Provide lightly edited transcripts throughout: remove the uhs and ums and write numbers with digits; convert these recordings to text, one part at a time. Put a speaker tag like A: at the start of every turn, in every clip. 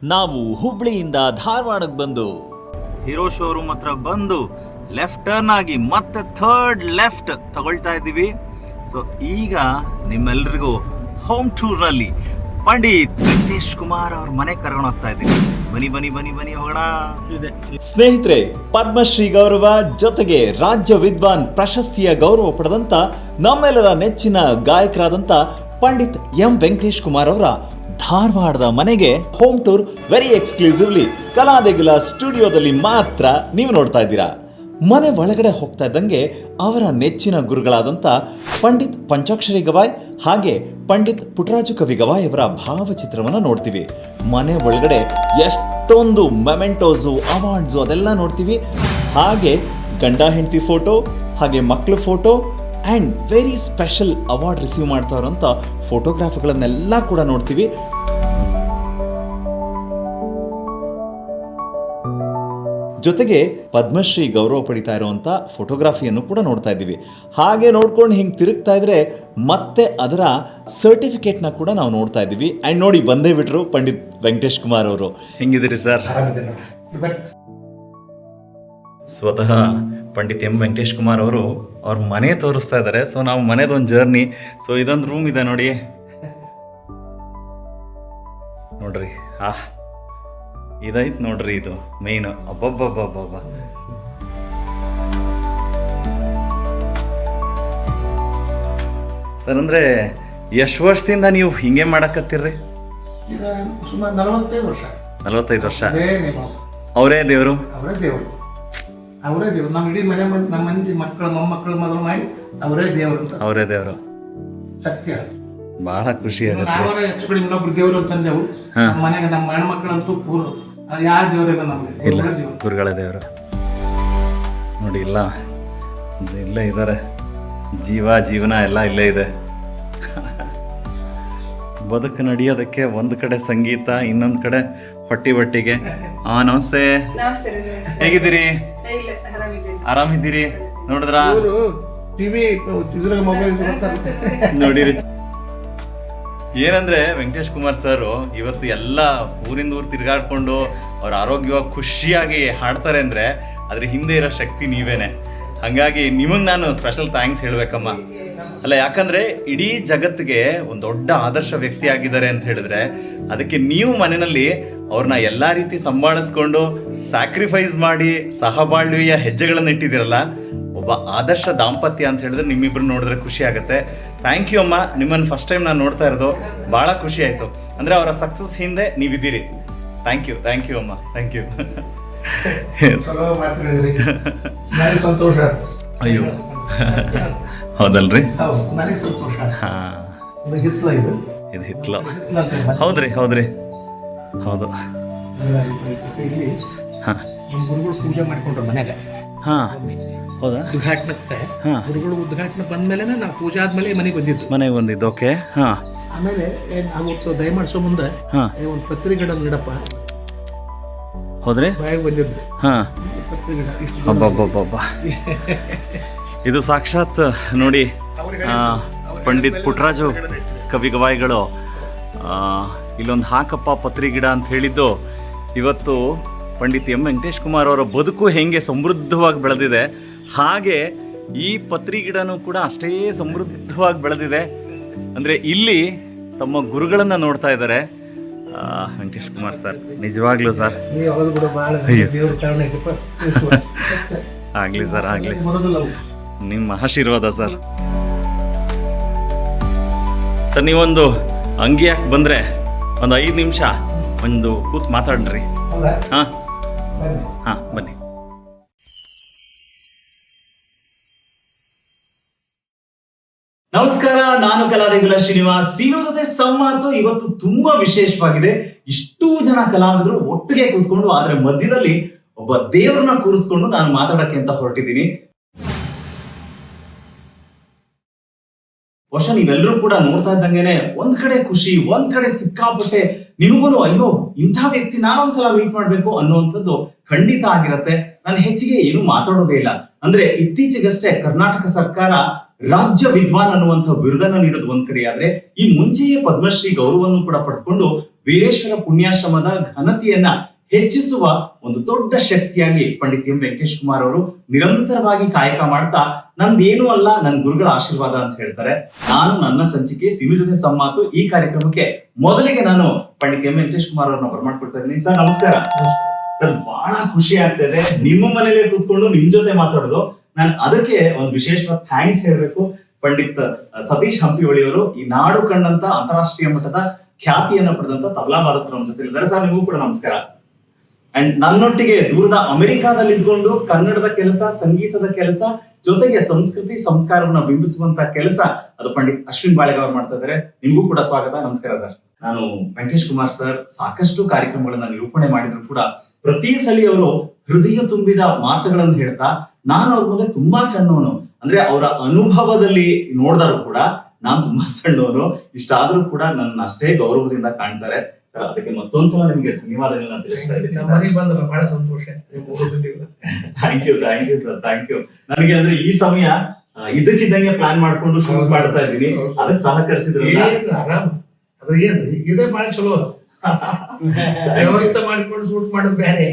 A: ನಾವು ಹುಬ್ಳಿಯಿಂದ ಧಾರವಾಡಕ್ಕೆ ಬಂದು
B: ಹೀರೋ ಶೋರೂಮ್ ಹತ್ರ ಬಂದು ಲೆಫ್ಟ್ ಟರ್ನ್ ಆಗಿ ಮತ್ತೆ ಥರ್ಡ್ ಲೆಫ್ಟ್ ತಗೊಳ್ತಾ ಇದ್ದೀವಿ. ಸೊ ಈಗ ನಿಮ್ಮೆಲ್ರಿಗೂ ಹೋಮ್ ಟೂರ್ನಲ್ಲಿ ಪಂಡಿತ್ ವೆಂಕಟೇಶ್ ಕುಮಾರ್ ಅವ್ರ ಮನೆ ಕರ್ಕೊಂಡು ಹೋಗ್ತಾ ಇದ್ದೀವಿ. ಬನ್ನಿ ಬನ್ನಿ ಬನ್ನಿ ಬನ್ನಿ ಹೋಗೋಣ.
A: ಸ್ನೇಹಿತರೆ, ಪದ್ಮಶ್ರೀ ಗೌರವ ಜೊತೆಗೆ ರಾಜ್ಯ ವಿದ್ವಾನ್ ಪ್ರಶಸ್ತಿಯ ಗೌರವ ಪಡೆದಂತ ನಮ್ಮೆಲ್ಲರ ನೆಚ್ಚಿನ ಗಾಯಕರಾದಂತ ಪಂಡಿತ್ ಎಂ ವೆಂಕಟೇಶ್ ಕುಮಾರ್ ಅವರ ಧಾರವಾಡದ ಮನೆಗೆ home tour very exclusively Kaladegula ಸ್ಟುಡಿಯೋದಲ್ಲಿ ಮಾತ್ರ ನೀವು ನೋಡ್ತಾ ಇದ್ದೀರಾ. ಮನೆ ಒಳಗಡೆ ಹೋಗ್ತಾ ಇದ್ದಂಗೆ ಅವರ ನೆಚ್ಚಿನ ಗುರುಗಳಾದಂಥ ಪಂಡಿತ್ ಪಂಚಾಕ್ಷರಿ ಗವಾಯ್ ಹಾಗೆ ಪಂಡಿತ್ ಪುಟ್ಟರಾಜು ಕವಿ ಗವಾಯ್ ಅವರ ಭಾವಚಿತ್ರವನ್ನು ನೋಡ್ತೀವಿ. ಮನೆ ಒಳಗಡೆ ಎಷ್ಟೊಂದು ಮೆಮೆಂಟೋಸು, ಅವಾರ್ಡ್ಸು ಅದೆಲ್ಲ ನೋಡ್ತೀವಿ. ಹಾಗೆ ಗಂಡ ಹೆಂಡತಿ ಫೋಟೋ, ಹಾಗೆ ಮಕ್ಕಳು photo and very special award receive ಮಾಡ್ತಾ ಇರೋಂಥ ಫೋಟೋಗ್ರಾಫ್ಗಳನ್ನೆಲ್ಲ ಕೂಡ ನೋಡ್ತೀವಿ. ಜೊತೆಗೆ ಪದ್ಮಶ್ರೀ ಗೌರವ ಪಡಿತಾ ಇರುವಂಥ ಫೋಟೋಗ್ರಫಿಯನ್ನು ಕೂಡ ನೋಡ್ತಾ ಇದ್ದೀವಿ. ಹಾಗೆ ನೋಡ್ಕೊಂಡು ಹಿಂಗೆ ತಿರುಗ್ತಾ ಇದ್ರೆ ಮತ್ತೆ ಅದರ ಸರ್ಟಿಫಿಕೇಟ್ನ ಕೂಡ ನಾವು ನೋಡ್ತಾ ಇದ್ದೀವಿ. ಆ್ಯಂಡ್ ನೋಡಿ, ಬಂದೇ ಬಿಟ್ರು ಪಂಡಿತ್ ವೆಂಕಟೇಶ್ ಕುಮಾರ್ ಅವರು. ಹೆಂಗಿದ್ದೀರಿ ಸರ್? ಸ್ವತಃ ಪಂಡಿತ್ ಎಂ ವೆಂಕಟೇಶ್ ಕುಮಾರ್ ಅವರು ಅವ್ರ ಮನೆ ತೋರಿಸ್ತಾ ಇದ್ದಾರೆ. ಸೊ ನಾವು ಮನೆದೊಂದು ಜರ್ನಿ. ಸೊ ಇದೊಂದು ರೂಮ್ ಇದೆ ನೋಡಿ, ನೋಡ್ರಿ. ಇದೈತ್ ನೋಡ್ರಿ, ಇದು ಮೇನ್. ಅಬ್ಬಬ್ಬಬ್ಬಬ್ಬ, ಸರ್ ಅಂದ್ರೆ ಎಷ್ಟು ವರ್ಷದಿಂದ ನೀವು ಹಿಂಗೆ ಮಾಡಕತ್ತೀರ್ರಿ?
C: ಈಗ ಸುಮಾರು 45 ವರ್ಷ.
A: 45 ವರ್ಷ. ಅವರೇ ದೇವರು?
C: ಅವರೇ ದೇವ್ರು. ನಮ್ಮ ಇಡೀ ಮನೆ ನಮ್ಮ ಮಂದಿ ಮಕ್ಕಳು ಮೊಮ್ಮಕ್ಕಳು ಮೊದಲು ಮಾಡಿ ಅವರೇ ದೇವರು ಅಂತ.
A: ಅವರೇ ದೇವರು,
C: ಸತ್ಯ.
A: ಬಹಳ ಖುಷಿ ಆಗುತ್ತೆ.
C: ನಾವರ ಹೆಚ್ಚು ಕಡೆ ಇನ್ನೊಬ್ರು ದೇವರು ಅಂತಂದೆವು. ಮನೆಗೆ ನಮ್ಮ ಹೆಣ್ಮಕ್ಳಂತೂ ಪೂರ್ವ ಯಾವ ದೇವರಿಲ್ಲ ನಮಗೆ,
A: ಗುರುಗಳ ದೇವರು. ನೋಡಿ, ಇಲ್ಲ ಇಲ್ಲೇ ಇದ್ದಾರೆ. ಜೀವನ ಎಲ್ಲ ಇಲ್ಲೇ ಇದೆ. ಬದುಕು ನಡೆಯೋದಕ್ಕೆ ಒಂದು ಕಡೆ ಸಂಗೀತ, ಇನ್ನೊಂದು ಕಡೆ ಹೊಟ್ಟಿ ಬಟ್ಟಿಗೆ. ನಮಸ್ತೆ, ಹೇಗಿದ್ದೀರಿ? ಆರಾಮಿದ್ದೀರಿ? ನೋಡಿದ್ರ
C: ಟಿವಿ ಮೊಬೈಲ್
A: ನೋಡಿರಿ. ಏನಂದ್ರೆ ವೆಂಕಟೇಶ್ ಕುಮಾರ್ ಸರ್ ಇವತ್ತು ಎಲ್ಲ ಊರಿಂದ ಊರು ತಿರ್ಗಾಡ್ಕೊಂಡು ಅವ್ರ ಆರೋಗ್ಯವಾಗಿ ಖುಷಿಯಾಗಿ ಹಾಡ್ತಾರೆ ಅಂದ್ರೆ ಅದ್ರ ಹಿಂದೆ ಇರೋ ಶಕ್ತಿ ನೀವೇನೆ. ಹಾಗಾಗಿ ನಿಮಗೆ ನಾನು ಸ್ಪೆಷಲ್ ಥ್ಯಾಂಕ್ಸ್ ಹೇಳ್ಬೇಕಮ್ಮ. ಅಲ್ಲ, ಯಾಕಂದ್ರೆ ಇಡೀ ಜಗತ್ತಿಗೆ ಒಂದು ದೊಡ್ಡ ಆದರ್ಶ ವ್ಯಕ್ತಿ ಆಗಿದ್ದಾರೆ ಅಂತ ಹೇಳಿದ್ರೆ ಅದಕ್ಕೆ ನೀವು ಮನೆಯಲ್ಲಿ ಅವ್ರನ್ನ ಎಲ್ಲಾ ರೀತಿ ಸಂಭಾಳಿಸ್ಕೊಂಡು ಸ್ಯಾಕ್ರಿಫೈಸ್ ಮಾಡಿ ಸಹಬಾಳ್ವೆಯ ಹೆಜ್ಜೆಗಳನ್ನು ಇಟ್ಟಿದ್ದೀರಲ್ಲ, ಒಬ್ಬ ಆದರ್ಶ ದಾಂಪತ್ಯ ಅಂತ ಹೇಳಿದ್ರೆ ನಿಮ್ಮಿಬ್ರು ನೋಡಿದ್ರೆ ಖುಷಿ ಆಗುತ್ತೆ. ಥ್ಯಾಂಕ್ ಯು ಅಮ್ಮ. ನಿಮ್ಮನ್ನು ಫಸ್ಟ್ ಟೈಮ್ ನಾನು ನೋಡ್ತಾ ಇರೋದು, ಭಾಳ ಖುಷಿ ಆಯಿತು. ಅಂದರೆ ಅವರ ಸಕ್ಸಸ್ ಹಿಂದೆ ನೀವಿದ್ದೀರಿ. ಥ್ಯಾಂಕ್ ಯು ಅಮ್ಮ, ಥ್ಯಾಂಕ್ ಯು.
C: ಸಂತೋಷ.
A: ಅಯ್ಯೋ, ಹೌದಲ್ರಿ?
C: ನನಗೆ ಸಂತೋಷ.
A: ಇದು ಹಿತ್ಲ. ಹೌದ್ರಿ ಹೌದು.
C: ಇಲ್ಲಿ ಗುರುಗಳು ಪೂಜೆ ಮಾಡ್ಕೊಂಡ್ರು ಮನೆಗೆ.
A: ಹೌದಾ?
C: ಉದ್ಘಾಟನಕ್ಕೆ ಗುರುಗಳು ಉದ್ಘಾಟನೆ ಬಂದ್ಮೇಲೆ ನಾವು ಪೂಜೆ ಆದ್ಮೇಲೆ ಮನೆಗೆ ಬಂದಿದ್ದು.
A: ಓಕೆ.
C: ಆಮೇಲೆ ಅವತ್ತು ದಯಮಾಡಿಸೋ ಮುಂದೆ ಒಂದು ಪತ್ರಿ ಗಿಡ ನೀಡಪ್ಪ.
A: ಹೌದ್ರಿ?
C: ಬಾಯಿಗೆ ಬಂದಿದ್ರು. ಪತ್ರಿ ಗಿಡ
A: ಅಬ್ಬಬ್ಬಬ್ಬ. ಇದು ಸಾಕ್ಷಾತ್ ನೋಡಿ, ಪಂಡಿತ್ ಪುಟ್ಟರಾಜು ಕವಿ ಗವಾಯಿಗಳು ಇಲ್ಲೊಂದು ಹಾಕಪ್ಪ ಪತ್ರಿ ಗಿಡ ಅಂತ ಹೇಳಿದ್ದು ಇವತ್ತು ಪಂಡಿತ್ ಎಂ ವೆಂಕಟೇಶ್ ಕುಮಾರ್ ಅವರ ಬದುಕು ಹೆಂಗೆ ಸಮೃದ್ಧವಾಗಿ ಬೆಳೆದಿದೆ ಹಾಗೆ ಈ ಪತ್ರಿ ಗಿಡನೂ ಕೂಡ ಅಷ್ಟೇ ಸಮೃದ್ಧವಾಗಿ ಬೆಳೆದಿದೆ. ಅಂದರೆ ಇಲ್ಲಿ ತಮ್ಮ ಗುರುಗಳನ್ನು ನೋಡ್ತಾ ಇದ್ದಾರೆ ವೆಂಕಟೇಶ್ ಕುಮಾರ್ ಸರ್. ನಿಜವಾಗ್ಲೂ ಸರ್, ಆಗಲಿ ಸರ್, ಆಗಲಿ. ನಿಮ್ಮ ಆಶೀರ್ವಾದ ಸರ್. ಸರ್, ನೀವೊಂದು ಅಂಗಿ ಹಾಕಿ ಬಂದರೆ ಒಂದು 5 ನಿಮಿಷ ಒಂದು ಕೂತ್ ಮಾತಾಡ್ರಿ. ಬನ್ನಿ. ನಮಸ್ಕಾರ, ನಾನು ಕಲಾದೇಗುಲ ಶ್ರೀನಿವಾಸ್. ಸೀನೋ ಜೊತೆ ಸಂವಾದ ಇವತ್ತು ತುಂಬಾ ವಿಶೇಷವಾಗಿದೆ. ಇಷ್ಟೂ ಜನ ಕಲಾವಿದರು ಒಟ್ಟಿಗೆ ಕೂತ್ಕೊಂಡು, ಆದ್ರೆ ಮಧ್ಯದಲ್ಲಿ ಒಬ್ಬ ದೇವರನ್ನ ಕೂರಿಸ್ಕೊಂಡು ನಾನು ಮಾತಾಡಕ್ಕೆ ಅಂತ ಹೊರಟಿದ್ದೀನಿ. ವರ್ಷ ನೀವೆಲ್ಲರೂ ಕೂಡ ನೋಡ್ತಾ ಇದ್ದಂಗೆನೆ ಒಂದ್ ಕಡೆ ಖುಷಿ, ಒಂದ್ ಕಡೆ ಸಿಕ್ಕಾಪಟ್ಟೆ ನಿಮಗೂ ಅಯ್ಯೋ ಇಂಥ ವ್ಯಕ್ತಿ ನಾನೊಂದ್ಸಲ ಮೀಟ್ ಮಾಡ್ಬೇಕು ಅನ್ನುವಂಥದ್ದು ಖಂಡಿತ ಆಗಿರತ್ತೆ. ನಾನು ಹೆಚ್ಚಿಗೆ ಏನು ಮಾತಾಡೋದೇ ಇಲ್ಲ. ಅಂದ್ರೆ ಇತ್ತೀಚೆಗಷ್ಟೇ ಕರ್ನಾಟಕ ಸರ್ಕಾರ ರಾಜ್ಯ ವಿದ್ವಾನ್ ಅನ್ನುವಂತಹ ಬಿರುದನ್ನ ನೀಡೋದು ಒಂದ್ ಕಡೆ ಆದ್ರೆ, ಈ ಮುಂಚೆಯೇ ಪದ್ಮಶ್ರೀ ಗೌರವವನ್ನು ಕೂಡ ಪಡೆದುಕೊಂಡು ವೀರೇಶ್ವರ ಪುಣ್ಯಾಶ್ರಮದ ಘನತೆಯನ್ನ ಹೆಚ್ಚಿಸುವ ಒಂದು ದೊಡ್ಡ ಶಕ್ತಿಯಾಗಿ ಪಂಡಿತ್ ಎಂ ವೆಂಕಟೇಶ್ ಕುಮಾರ್ ಅವರು ನಿರಂತರವಾಗಿ ಕಾಯಕ ಮಾಡ್ತಾ ನಂದೇನು ಅಲ್ಲ ನನ್ನ ಗುರುಗಳ ಆಶೀರ್ವಾದ ಅಂತ ಹೇಳ್ತಾರೆ. ನಾನು ನನ್ನ ಸಂಚಿಕೆ ಸಿಮಿ ಜೊತೆ ಸಂಮಾತು ಈ ಕಾರ್ಯಕ್ರಮಕ್ಕೆ ಮೊದಲಿಗೆ ನಾನು ಪಂಡಿತ್ ಎಂ ವೆಂಕಟೇಶ್ ಕುಮಾರ್ ಅವ್ರನ್ನ ಬರ್ಮಾಡ್ಕೊಳ್ತಾ ಇದ್ದೀನಿ. ಸರ್ ನಮಸ್ಕಾರ. ಸರ್ ಬಹಳ ಖುಷಿ ಆಗ್ತದೆ ನಿಮ್ಮ ಮನೇಲೆ ಕೂತ್ಕೊಂಡು ನಿಮ್ ಜೊತೆ ಮಾತಾಡೋದು. ನಾನು ಅದಕ್ಕೆ ಒಂದು ವಿಶೇಷವಾದ ಥ್ಯಾಂಕ್ಸ್ ಹೇಳ್ಬೇಕು. ಪಂಡಿತ್ ಸತೀಶ್ ಹಂಪಿಹೊಳಿ ಅವರು ಈ ನಾಡು ಕಂಡಂತ ಅಂತಾರಾಷ್ಟ್ರೀಯ ಮಟ್ಟದ ಖ್ಯಾತಿಯನ್ನ ಪಡೆದಂತ ತಬಲಾ ವಾದಕರು ನಮ್ಮ ಜೊತೆ ಇದ್ದಾರೆ. ಸರ್ ನಿಮಗೂ ಕೂಡ ನಮಸ್ಕಾರ. ಅಂಡ್ ನನ್ನೊಟ್ಟಿಗೆ ದೂರದ ಅಮೆರಿಕಾದಲ್ಲಿ ಇದ್ಕೊಂಡು ಕನ್ನಡದ ಕೆಲಸ, ಸಂಗೀತದ ಕೆಲಸ ಜೊತೆಗೆ ಸಂಸ್ಕೃತಿ ಸಂಸ್ಕಾರವನ್ನ ಬಿಂಬಿಸುವಂತ ಕೆಲಸ ಅದು ಪಂಡಿತ್ ಅಶ್ವಿನ್ ಬಾಳೆಗ ಅವ್ರು ಮಾಡ್ತಾ ಇದ್ದಾರೆ. ನಿಮಗೂ ಕೂಡ ಸ್ವಾಗತ. ನಮಸ್ಕಾರ ಸರ್. ನಾನು ವೆಂಕಟೇಶ್ ಕುಮಾರ್ ಸರ್ ಸಾಕಷ್ಟು ಕಾರ್ಯಕ್ರಮಗಳನ್ನ ನಿರೂಪಣೆ ಮಾಡಿದ್ರು ಕೂಡ ಪ್ರತಿ ಸಲ ಅವರು ಹೃದಯ ತುಂಬಿದ ಮಾತುಗಳನ್ನು ಹೇಳ್ತಾ, ನಾನು ಅವ್ರ ಮುಂದೆ ತುಂಬಾ ಸಣ್ಣವನು, ಅಂದ್ರೆ ಅವರ ಅನುಭವದಲ್ಲಿ ನೋಡಿದ್ರು ಕೂಡ ನಾನು ತುಂಬಾ ಸಣ್ಣವನು, ಇಷ್ಟಾದ್ರೂ ಕೂಡ ನನ್ನ ಅಷ್ಟೇ ಗೌರವದಿಂದ ಕಾಣ್ತಾರೆ. ಅದಕ್ಕೆ ಮತ್ತೊಂದ್ಸಲ ನಿಮ್ಗೆ ಧನ್ಯವಾದಗಳನ್ನ ತಿಳಿಸ್ತಾ ಇದ್ದೀನಿ.
C: ಮನೆಗೆ ಬಂದ್ರೆ ಬಹಳ ಸಂತೋಷ.
A: Thank you sir, thank you. ನನಗೆ ಅಂದ್ರೆ ಈ ಸಮಯ ಇದಕ್ಕಿದ್ದಂಗೆ ಪ್ಲಾನ್ ಮಾಡ್ಕೊಂಡು ಶುರು ಮಾಡ್ತಾ ಇದ್ದೀನಿ. ಅದಕ್ಕೆ ಸಹಕರಿಸಿದ್ರಲ್ಲ
C: ಆರಾಮ್. ಅದ್ರ ಏನ್ರಿ ಇದೇ ಬಹಳ ಚಲೋ. ವ್ಯವಸ್ಥೆ ಮಾಡ್ಕೊಂಡು ಶೂಟ್ ಮಾಡೋದು ಬೇರೆ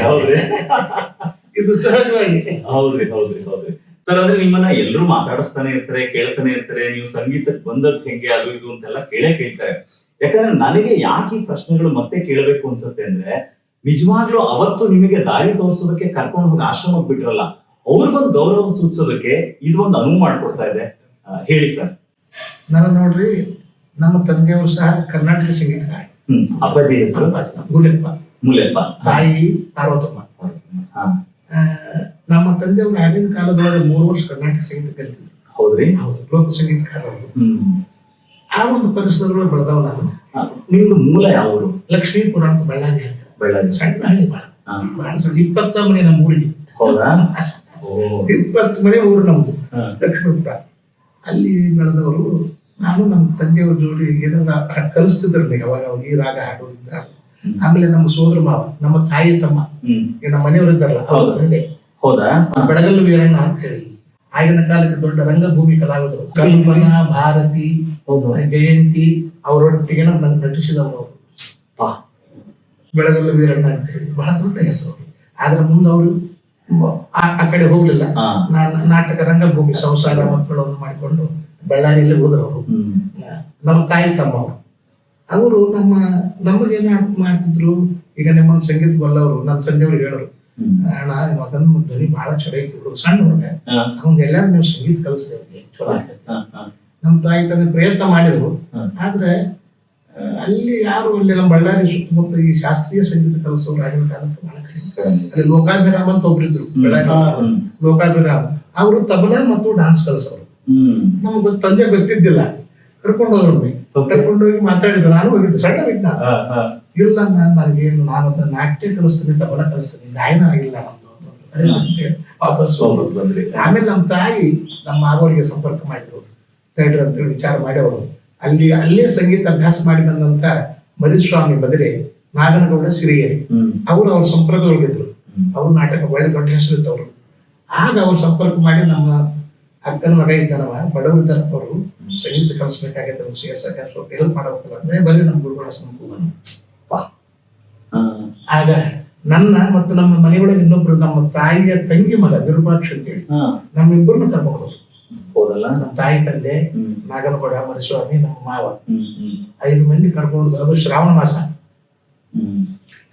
A: ಹೌದ್ರಿ,
C: ಇದು ಸಹಜವಾಗಿ.
A: ಹೌದ್ರಿ. ಸರ್ ಅಂದ್ರೆ ನಿಮ್ಮನ್ನ ಎಲ್ಲರೂ ಮಾತಾಡಿಸ್ತಾನೆ ಇರ್ತಾರೆ, ಕೇಳ್ತಾನೆ ಇರ್ತಾರೆ, ನೀವು ಸಂಗೀತಕ್ಕೆ ಬಂದದ್ ಹೆಂಗೆ ಅದು ಇದು ಅಂತೆಲ್ಲ ಕೇಳ್ತಾರೆ. ಯಾಕಂದ್ರೆ ನನಗೆ ಯಾಕೆ ಈ ಪ್ರಶ್ನೆಗಳು ಮತ್ತೆ ಕೇಳಬೇಕು ಅನ್ಸುತ್ತೆ ಅಂದ್ರೆ, ನಿಜವಾಗ್ಲೂ ಅವತ್ತು ನಿಮಗೆ ದಾರಿ ತೋರಿಸೋದಕ್ಕೆ ಕರ್ಕೊಂಡು ಹೋಗಿ ಆಶ್ರಮಕ್ಕೆ ಬಿಟ್ರಲ್ಲ, ಅವ್ರಿಗೊಂದು ಗೌರವ ಸೂಚಿಸೋದಕ್ಕೆ ಇದು ಒಂದು ಅನುವು ಮಾಡ್ಕೊಡ್ತಾ ಇದೆ. ಹೇಳಿ ಸರ್.
C: ನಾನು ನೋಡ್ರಿ, ನಮ್ಮ ತಂದೆಯವರು ಸಹ ಕರ್ನಾಟಕ ಸಂಗೀತಗಾರ.
A: ಅಪ್ಪಾಜಿ ಹೆಸರು ಮುಲೆಪ್ಪ,
C: ತಾಯಿ ಪಾರ್ವತಮ್ಮ. ನಮ್ಮ ತಂದೆಯವರು ಆಗಿನ ಕಾಲದೊಳಗೆ 3 ವರ್ಷ ಕರ್ನಾಟಕ ಸಂಗೀತ ಕಲಿತಿದ್ರು.
A: ಹೌದ್ರಿ?
C: ಹೌದು, ಲೋಕ ಸಂಗೀತಗಾರರು. ಆ ಒಂದು ಪರಿಸರದೊಳಗೆ ಬೆಳೆದವ ನಾನು.
A: ನಿಮ್ದು ಮೂಲ ಯಾವ ಊರು?
C: ಲಕ್ಷ್ಮೀಪುರ ಅಂತ ಬಳ್ಳಾರಿ ಅಂತ.
A: ಬಳ್ಳಾರಿ
C: ಸಣ್ಣ ಹಳ್ಳಿ, ಬಹಳ ಸಣ್ಣ. 20 ಮನೆ ನಮ್ಮ ಊರಿಗೆ.
A: ಹೌದಾ?
C: 20 ಮನೆ ಊರು ನಮ್ದು ಲಕ್ಷ್ಮೀಪುರ. ಅಲ್ಲಿ ಬೆಳೆದವರು. ನಾನು ನಮ್ಮ ತಂದೆಯವ್ರ ಜೋಡಿ ಏನಾದ್ರು ಕಲಿಸ್ತಿದ್ರು ಯಾವಾಗ ಈ ರಾಗ ಹಾಡುವುದಿದ್ದ. ಆಮೇಲೆ ನಮ್ಮ ಸೋದರ ಮಾವ, ನಮ್ಮ ತಾಯಿ ತಮ್ಮ, ನಮ್ಮ ಮನೆಯವರು ಇದ್ದಾರಲ್ಲ ಅವ್ರ ತಂದೆ ಬೆಳಗಲ್ಲು ವೀರಣ್ಣ ಅಂತ ಹೇಳಿ ಆಗಿನ ಕಾಲಕ್ಕೆ ದೊಡ್ಡ ರಂಗಭೂಮಿ ಕಲಾವಿದರು. ಕಲ್ಪನಾ, ಭಾರತಿ, ಜಯಂತಿ ಅವರೊಟ್ಟಿಗೆ ನಟಿಸಿದವರು ಬೆಳಗಲ್ಲು ವೀರಣ್ಣ ಅಂತ ಹೇಳಿ ಬಹಳ ದೊಡ್ಡ ಹೆಸರು. ಆದ್ರೆ ಮುಂದೆ ಅವರು ಆ ಕಡೆ ಹೋಗ್ಲಿಲ್ಲ. ನಾಟಕ ರಂಗಭೂಮಿ ಸಂಸಾರ ಮಕ್ಕಳನ್ನು ಮಾಡಿಕೊಂಡು ಬಳ್ಳಾರಿಯಲ್ಲಿ ಹೋದ್ರು ಅವರು. ನಮ್ಮ ತಾಯಿ ತಮ್ಮ ಅವರು ನಮಗೇನ ಮಾಡ್ತಿದ್ರು. ಈಗ ನಿಮ್ಮೊಂದು ಸಂಗೀತ ಬಲ್ಲವರು ನಮ್ಮ ತಂದೆಯವ್ರು ಹೇಳರು, ಅಣ್ಣ ಮಗನ ಧ್ವನಿ ಬಹಳ ಚಲೋ ಐತಿ, ಸಣ್ಣ ಹುಡುಗ, ಅವ್ನ್ ಎಲ್ಲಾರು ನೀವು ಸಂಗೀತ ಕಲಿಸ್ತೇವೆ ಚಲೋ ಆಗ್ತೈತಿ. ನಮ್ಮ ತಾಯಿ ತಂದೆ ಪ್ರಯತ್ನ ಮಾಡಿದ್ರು. ಆದ್ರೆ ಅಲ್ಲಿ ಯಾರು ಅಲ್ಲಿ ನಮ್ಮ ಬಳ್ಳಾರಿ ಸುತ್ತಮುತ್ತ ಈ ಶಾಸ್ತ್ರೀಯ ಸಂಗೀತ ಕಲಿಸೋರು ಆಗಿನ ಕಾಲಕ್ಕೆ ಬಹಳ ಕಡಿಮೆ. ಅಲ್ಲಿ ಲೋಕಾಭಿರಾಮ್ ಅಂತ ಒಬ್ರಿದ್ರು ಬಳ್ಳಾರಿ, ಲೋಕಾಭಿರಾಮ್. ಅವರು ತಬಲಾ ಮತ್ತು ಡಾನ್ಸ್ ಕಲಿಸೋರು. ನಮ್ಗೆ ತಂದೆ ಗೊತ್ತಿದ್ದಿಲ್ಲ. ಕರ್ಕೊಂಡು ಹೋಗಿ ಮಾತಾಡಿದ್ರು. ನಾನು ಹೋಗಿದ್ದೆ, ಸಣ್ಣ ವಿಜ್ಞಾನ ಇಲ್ಲ, ನನಗೇನು, ನಾನು ನಾಟ್ಯ ಕಲಿಸ್ತೀನಿ, ತಬಲ ಕಲಿಸ್ತೀನಿ, ಗಾಯನ ಆಗಿಲ್ಲ ನಮ್ದು ವಾಪಸ್ ಬಂದ್ರಿ. ಆಮೇಲೆ ನಮ್ಮ ತಾಯಿ ನಮ್ಮ ಮಾವರಿಗೆ ಸಂಪರ್ಕ ಮಾಡಿದ್ರು. ತೈಡ್ರಿ ಅಂತೇಳಿ ವಿಚಾರ ಮಾಡಿ ಅವರು ಅಲ್ಲೇ ಸಂಗೀತ ಅಭ್ಯಾಸ ಮಾಡಿ ಬಂದಂತ ಮರಿಸ್ವಾಮಿ ಬದರಿ, ನಾಗನಗೌಡ ಸಿರಿಗೇರಿ ಅವ್ರ ಸಂಪರ್ಕದೊಳಗಿದ್ರು. ಅವ್ರು ನಾಟಕ ಒಳ್ಳೆ ದೊಡ್ಡ ಹೆಸರಿದ್ದವ್ರು. ಆಗ ಅವ್ರ ಸಂಪರ್ಕ ಮಾಡಿ ನಮ್ಮ ಅಕ್ಕನ ಮಗ ಇದ್ದಾರವ, ಬಡವರು ಇದ್ದಾರ, ಅವರು ಸಂಗೀತ ಕಲಿಸ್ಬೇಕಾಗೈತೆ, ಸೇರ್ಸಕ್ಕೆ ಸ್ವಲ್ಪ ಹೆಲ್ಪ್ ಮಾಡಬೇಕಲ್ಲ ಅಂದ್ರೆ ಬರ್ರಿ ನಮ್ಮ ಗುರುಗಳ ಆಗ ನನ್ನ ಮತ್ತು ನಮ್ಮ ಮನೆಯೊಳಗೆ ಇನ್ನೊಬ್ರು ನಮ್ಮ ತಾಯಿಯ ತಂಗಿ ಮಗ ವಿರೂಪಾಕ್ಷ ಅಂತೇಳಿ ನಮ್ಮಿಬ್ಬರನ್ನ ಕರ್ಕೊಂಡು ಹೋದಲ್ಲ. ನಮ್ಮ ತಾಯಿ ತಂದೆ, ನಾಗನಗೌಡ, ಮರಿಸ್ವಾಮಿ, ನಮ್ಮ ಮಾವ 5 ಮಂದಿ ಕರ್ಕೊಂಡು ಬರೋದು. ಶ್ರಾವಣ ಮಾಸ,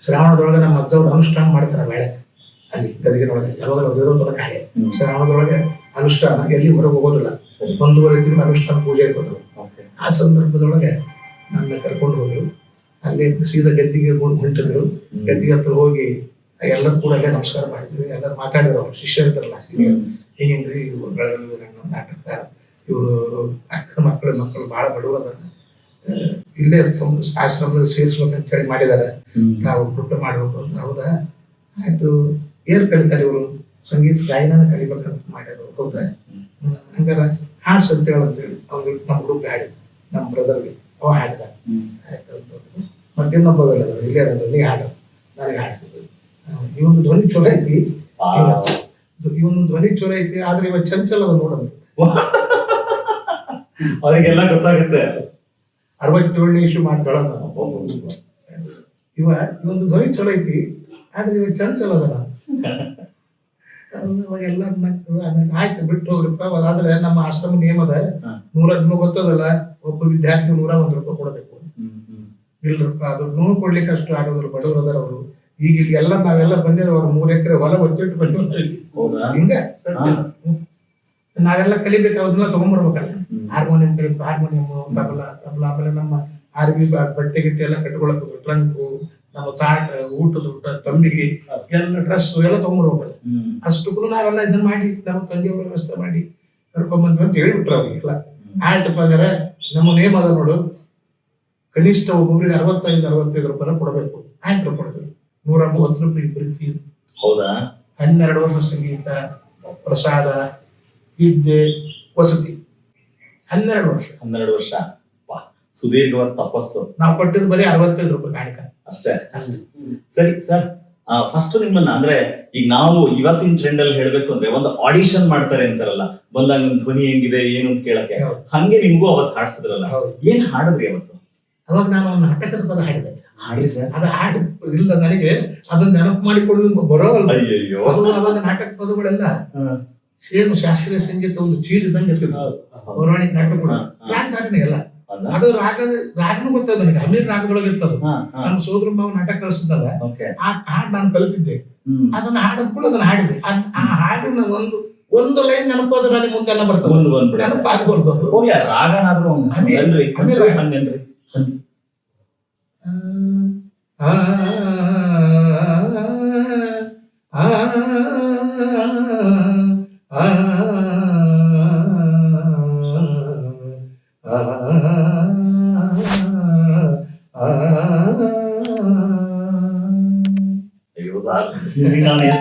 C: ಶ್ರಾವಣದೊಳಗೆ ನಮ್ಮ ಅಜ್ಜವ್ರು ಅನುಷ್ಠಾನ ಮಾಡ್ತಾರೆ ಬೇಳೆ ಅಲ್ಲಿ ಗದಗಿನೊಳಗೆ. ಯಾವಾಗ ವಿರೋಧೊಳಗೆ ಹಾಗೆ ಶ್ರಾವಣದೊಳಗೆ ಅನುಷ್ಠಾನ, ಎಲ್ಲಿ ಹೊರಗೆ ಹೋಗೋದಿಲ್ಲ. 1.5 ತಿಂಗಳು ಅನುಷ್ಠಾನ ಪೂಜೆ ಇರ್ತದೆ. ಆ ಸಂದರ್ಭದೊಳಗೆ ನನ್ನ ಕರ್ಕೊಂಡು ಹೋದ್ರು. ಅಲ್ಲಿ ಸೀದಾ ಗದ್ದಿಗೆ ಹೊಂಟಿದ್ರು. ಗದ್ದಿಗೆ ಹತ್ರ ಹೋಗಿ ಎಲ್ಲರೂ ಕೂಡ ಅಲ್ಲೇ ನಮಸ್ಕಾರ ಮಾಡಿದ್ವಿ. ಎಲ್ಲರೂ ಮಾತಾಡಿದ್ರು. ಅವ್ರು ಶಿಷ್ಯರು ಇದ್ರಲ್ಲ, ಹಿಂಗೇನ್ರಿ ಇವ್ರು ಬೆಳಗಲ್ಲು ನಾಟಕಕಾರ, ಇವರು ಅಕ್ಕನ ಮಕ್ಕಳು ಬಹಳ ಬಡವರು ಅದಾರ, ಇಲ್ಲೇ ಆಶ್ರಮದಲ್ಲಿ ಸೇರಿಸ್ಬೇಕಂತ ಹೇಳಿ ಮಾಡಿದಾರೆ, ತಾವು ಕೃಪೆ ಮಾಡ್ಬೇಕು ಅಂತ. ಹೌದಾ, ಆಯ್ತು. ಏನ್ ಕಲಿತಾರೆ ಇವರು? ಸಂಗೀತ ಗಾಯನ ಕಲಿಬೇಕಂತ ಮಾಡ್ಯಾರ. ಹೌದಾ, ಹಂಗಾರ ಹಾಡ್ಸ್ ಅಂತ ಹೇಳಂತೇಳಿ ಅವ್ರಿಗೆ ನಮ್ಮ ಹುಡುಗ ಹಾಡಿ, ನಮ್ಮ ಬ್ರದರ್ಗೆ ಅವ ಹಾಡಿದ. ಆಯ್ತು. ಮತ್ತಿನ್ನೊಬ್ಬವೆಲ್ಲ ಇಲ್ಲೇ ನೀ ಹಾಡು, ನನಗೆ ಹಾಡ್ತಿದ್ರು. ಇವೊಂದು ಧ್ವನಿ ಚಲೋ ಐತಿ, ಇವೊಂದು ಧ್ವನಿ ಚಲೋ ಐತಿ, ಆದ್ರೆ ಇವಾಗ ಚಂಚಲ ಅದ ನೋಡೋದು.
A: ಅವರಿಗೆಲ್ಲ ಗೊತ್ತಾಗುತ್ತೆ.
C: 67 ಇಶ್ಯೂ ಮಾತುಗಳನ್ನ ಇವೊಂದು ಧ್ವನಿ ಚಲೋ ಐತಿ ಆದ್ರೆ ಇವಾಗ ಚಂದ ಅದ ಅವಾಗ ಎಲ್ಲಾರು ನಕ್ಕು ಆಮೇಲೆ ಆಯ್ತು ಬಿಟ್ಟು ಹೋಗ್ರಿಪ್ಪ. ಆದ್ರೆ ನಮ್ಮ ಆಶ್ರಮ ನಿಯಮ ಅದ, ನಿಮಗೆ ಗೊತ್ತದಲ್ಲ, ಒಬ್ಬ ವಿದ್ಯಾರ್ಥಿ 101 ರೂಪಾಯಿ ಕೊಡಬೇಕು. ಇಲ್ರಪ್ಪ ಅದು ನೋವು ಕೊಡ್ಲಿಕ್ಕೆ ಅಷ್ಟು ಆಗೋದಿಲ್ಲ, ಬಡವರು ಅದಾರ ಅವರು. ಈಗ ಎಲ್ಲ ನಾವೆಲ್ಲ ಬಂದಿರೋ ಅವ್ರು 3 ಎಕರೆ ಹೊಲ ಒತ್ತಿಟ್ಟು ಬಂದಿವ್. ಹಿಂಗ ನಾವೆಲ್ಲ ಕಲಿಬೇಕು, ಅದನ್ನೆಲ್ಲ ತಗೊಂಡ್ಬರ್ಬೇಕಲ್ಲ. ಹಾರ್ಮೋನಿಯಂ ಕಲಿಬೇಕು, ಹಾರ್ಮೋನಿಯಂ, ತಬಲಾ, ಆಮೇಲೆ ನಮ್ಮ ಆರ್ಮಿ ಬಟ್ಟೆ ಗಿಟ್ಟೆ ಎಲ್ಲ ಕಟ್ಕೊಳಕ್ ಟ್ರಂಕು, ನಮ್ಮ ತಾಟ, ಊಟದ ತಂಬಿಗೆ ಎಲ್ಲ ಡ್ರೆಸ್ ಎಲ್ಲ ತಗೊಂಡ್ಬರ್ಬೇಕಲ್ಲ. ಅಷ್ಟಕ್ಕೂ ನಾವೆಲ್ಲ ಇದನ್ನ ಮಾಡಿ ನಮ್ಮ ತಂದೆಯವ್ರ ವ್ಯವಸ್ಥೆ ಮಾಡಿ ಕರ್ಕೊಂಡ್ಬಂದ್ವಿ ಅಂತ ಹೇಳಿಬಿಟ್ರು ಅವ್ರಿಗೆಲ್ಲ. ಆಯ್ತಪ್ಪ ಹಂಗಾರೆ ನಮ್ಮ ನೇಮ್ ಅದ ನೋಡು, ಕನಿಷ್ಠ ಒಬ್ಬೊಬ್ರಿಗೆ 65 ರೂಪಾಯಿ ಕೊಡಬೇಕು. ಆಯ್ತು ಕೊಡ್ಬೇಕು, 130 ರೂಪಾಯಿ ಇಬ್ಬರಿಗೆ ಫೀಸ್.
B: ಹೌದಾ?
C: 12 ವರ್ಷ ಸಂಗೀತ, ಪ್ರಸಾದ, ವಿದ್ಯೆ, ವಸತಿ. 12 ವರ್ಷ.
B: 12 ವರ್ಷ ಸುದೀರ್ಘವಾದ ತಪಸ್ಸು.
C: ನಾವು ಕೊಟ್ಟಿದ್ದು ಬರೀ 65 ರೂಪಾಯಿ ಕಾಣಿಕ
B: ಅಷ್ಟೇ. ಸರಿ ಸರ್, ಫಸ್ಟ್ ನಿಮ್ಮನ್ನ ಅಂದ್ರೆ ಈಗ ನಾವು ಇವತ್ತಿನ ಟ್ರೆಂಡ್ ಅಲ್ಲಿ ಹೇಳ್ಬೇಕು ಅಂದ್ರೆ ಒಂದು ಆಡಿಷನ್ ಮಾಡ್ತಾರೆ ಅಂತಾರಲ್ಲ, ಬಂದಾಗ ನಿಮ್ ಧ್ವನಿ ಹೆಂಗಿದೆ ಏನು ಅಂತ ಕೇಳಕ್ಕೆ, ಹಂಗೆ ನಿಮ್ಗೂ ಅವತ್ತು ಹಾಡ್ಸಿದ್ರಲ್ಲ, ಏನ್ ಹಾಡಿದ್ರಿ ಅವತ್ತು?
C: ಅವಾಗ ನಾನು ಒಂದು ನಾಟಕದ ಪದ ಹಾಡಿದೆ.
B: ಹಾಡ್ರಿ ಸರ್.
C: ಅದು ಹಾಡು ಇಲ್ಲ ನನಗೆ, ಅದನ್ನ ನೆನಪು ಮಾಡಿಕೊಂಡು ಬರೋವಲ್ಲ.
B: ಅಯ್ಯೋ,
C: ಅವಾಗ ನಾಟಕ ಪದಗಳೆಲ್ಲ ಸೇಮ್ ಶಾಸ್ತ್ರೀಯ ಸಂಗೀತ ಒಂದು ಚೀರ್ ಇದ್ದಂಗೆ ಇರ್ತಿದ್ರು. ಪೌರಾಣಿಕ ನಾಟಕಗಳು ರಾಗಧಾರಣೆ ಎಲ್ಲ ಅದು ರಾಗನೂ ಗೊತ್ತದ ನನಗೆ. ಹಮೀರ್ ರಾಗದೊಳಗೆ ಇರ್ತದ. ನಮ್ಮ ಸೋದರ ಮಾವ ನಾಟಕ ಕಳಿಸಿದ್ದಲ್ಲ, ಆ ಹಾಡು ನಾನು ಕಲ್ತಿದ್ದೆ. ಅದನ್ನ ಹಾಡದ್ ಕೂಡ ಅದನ್ನ ಹಾಡಿದೆ. ಆ ಹಾಡಿನ ಒಂದು ಲೈನ್ ನೆನಪಾದ್ರೆ ನನಗೆ ಮುಂದೆಲ್ಲ ಬರ್ತದೆ, ನೆನಪಾಗ್ಬಾರ್ದು ಅದು.
B: ರಾಗನಾದ್ರೂ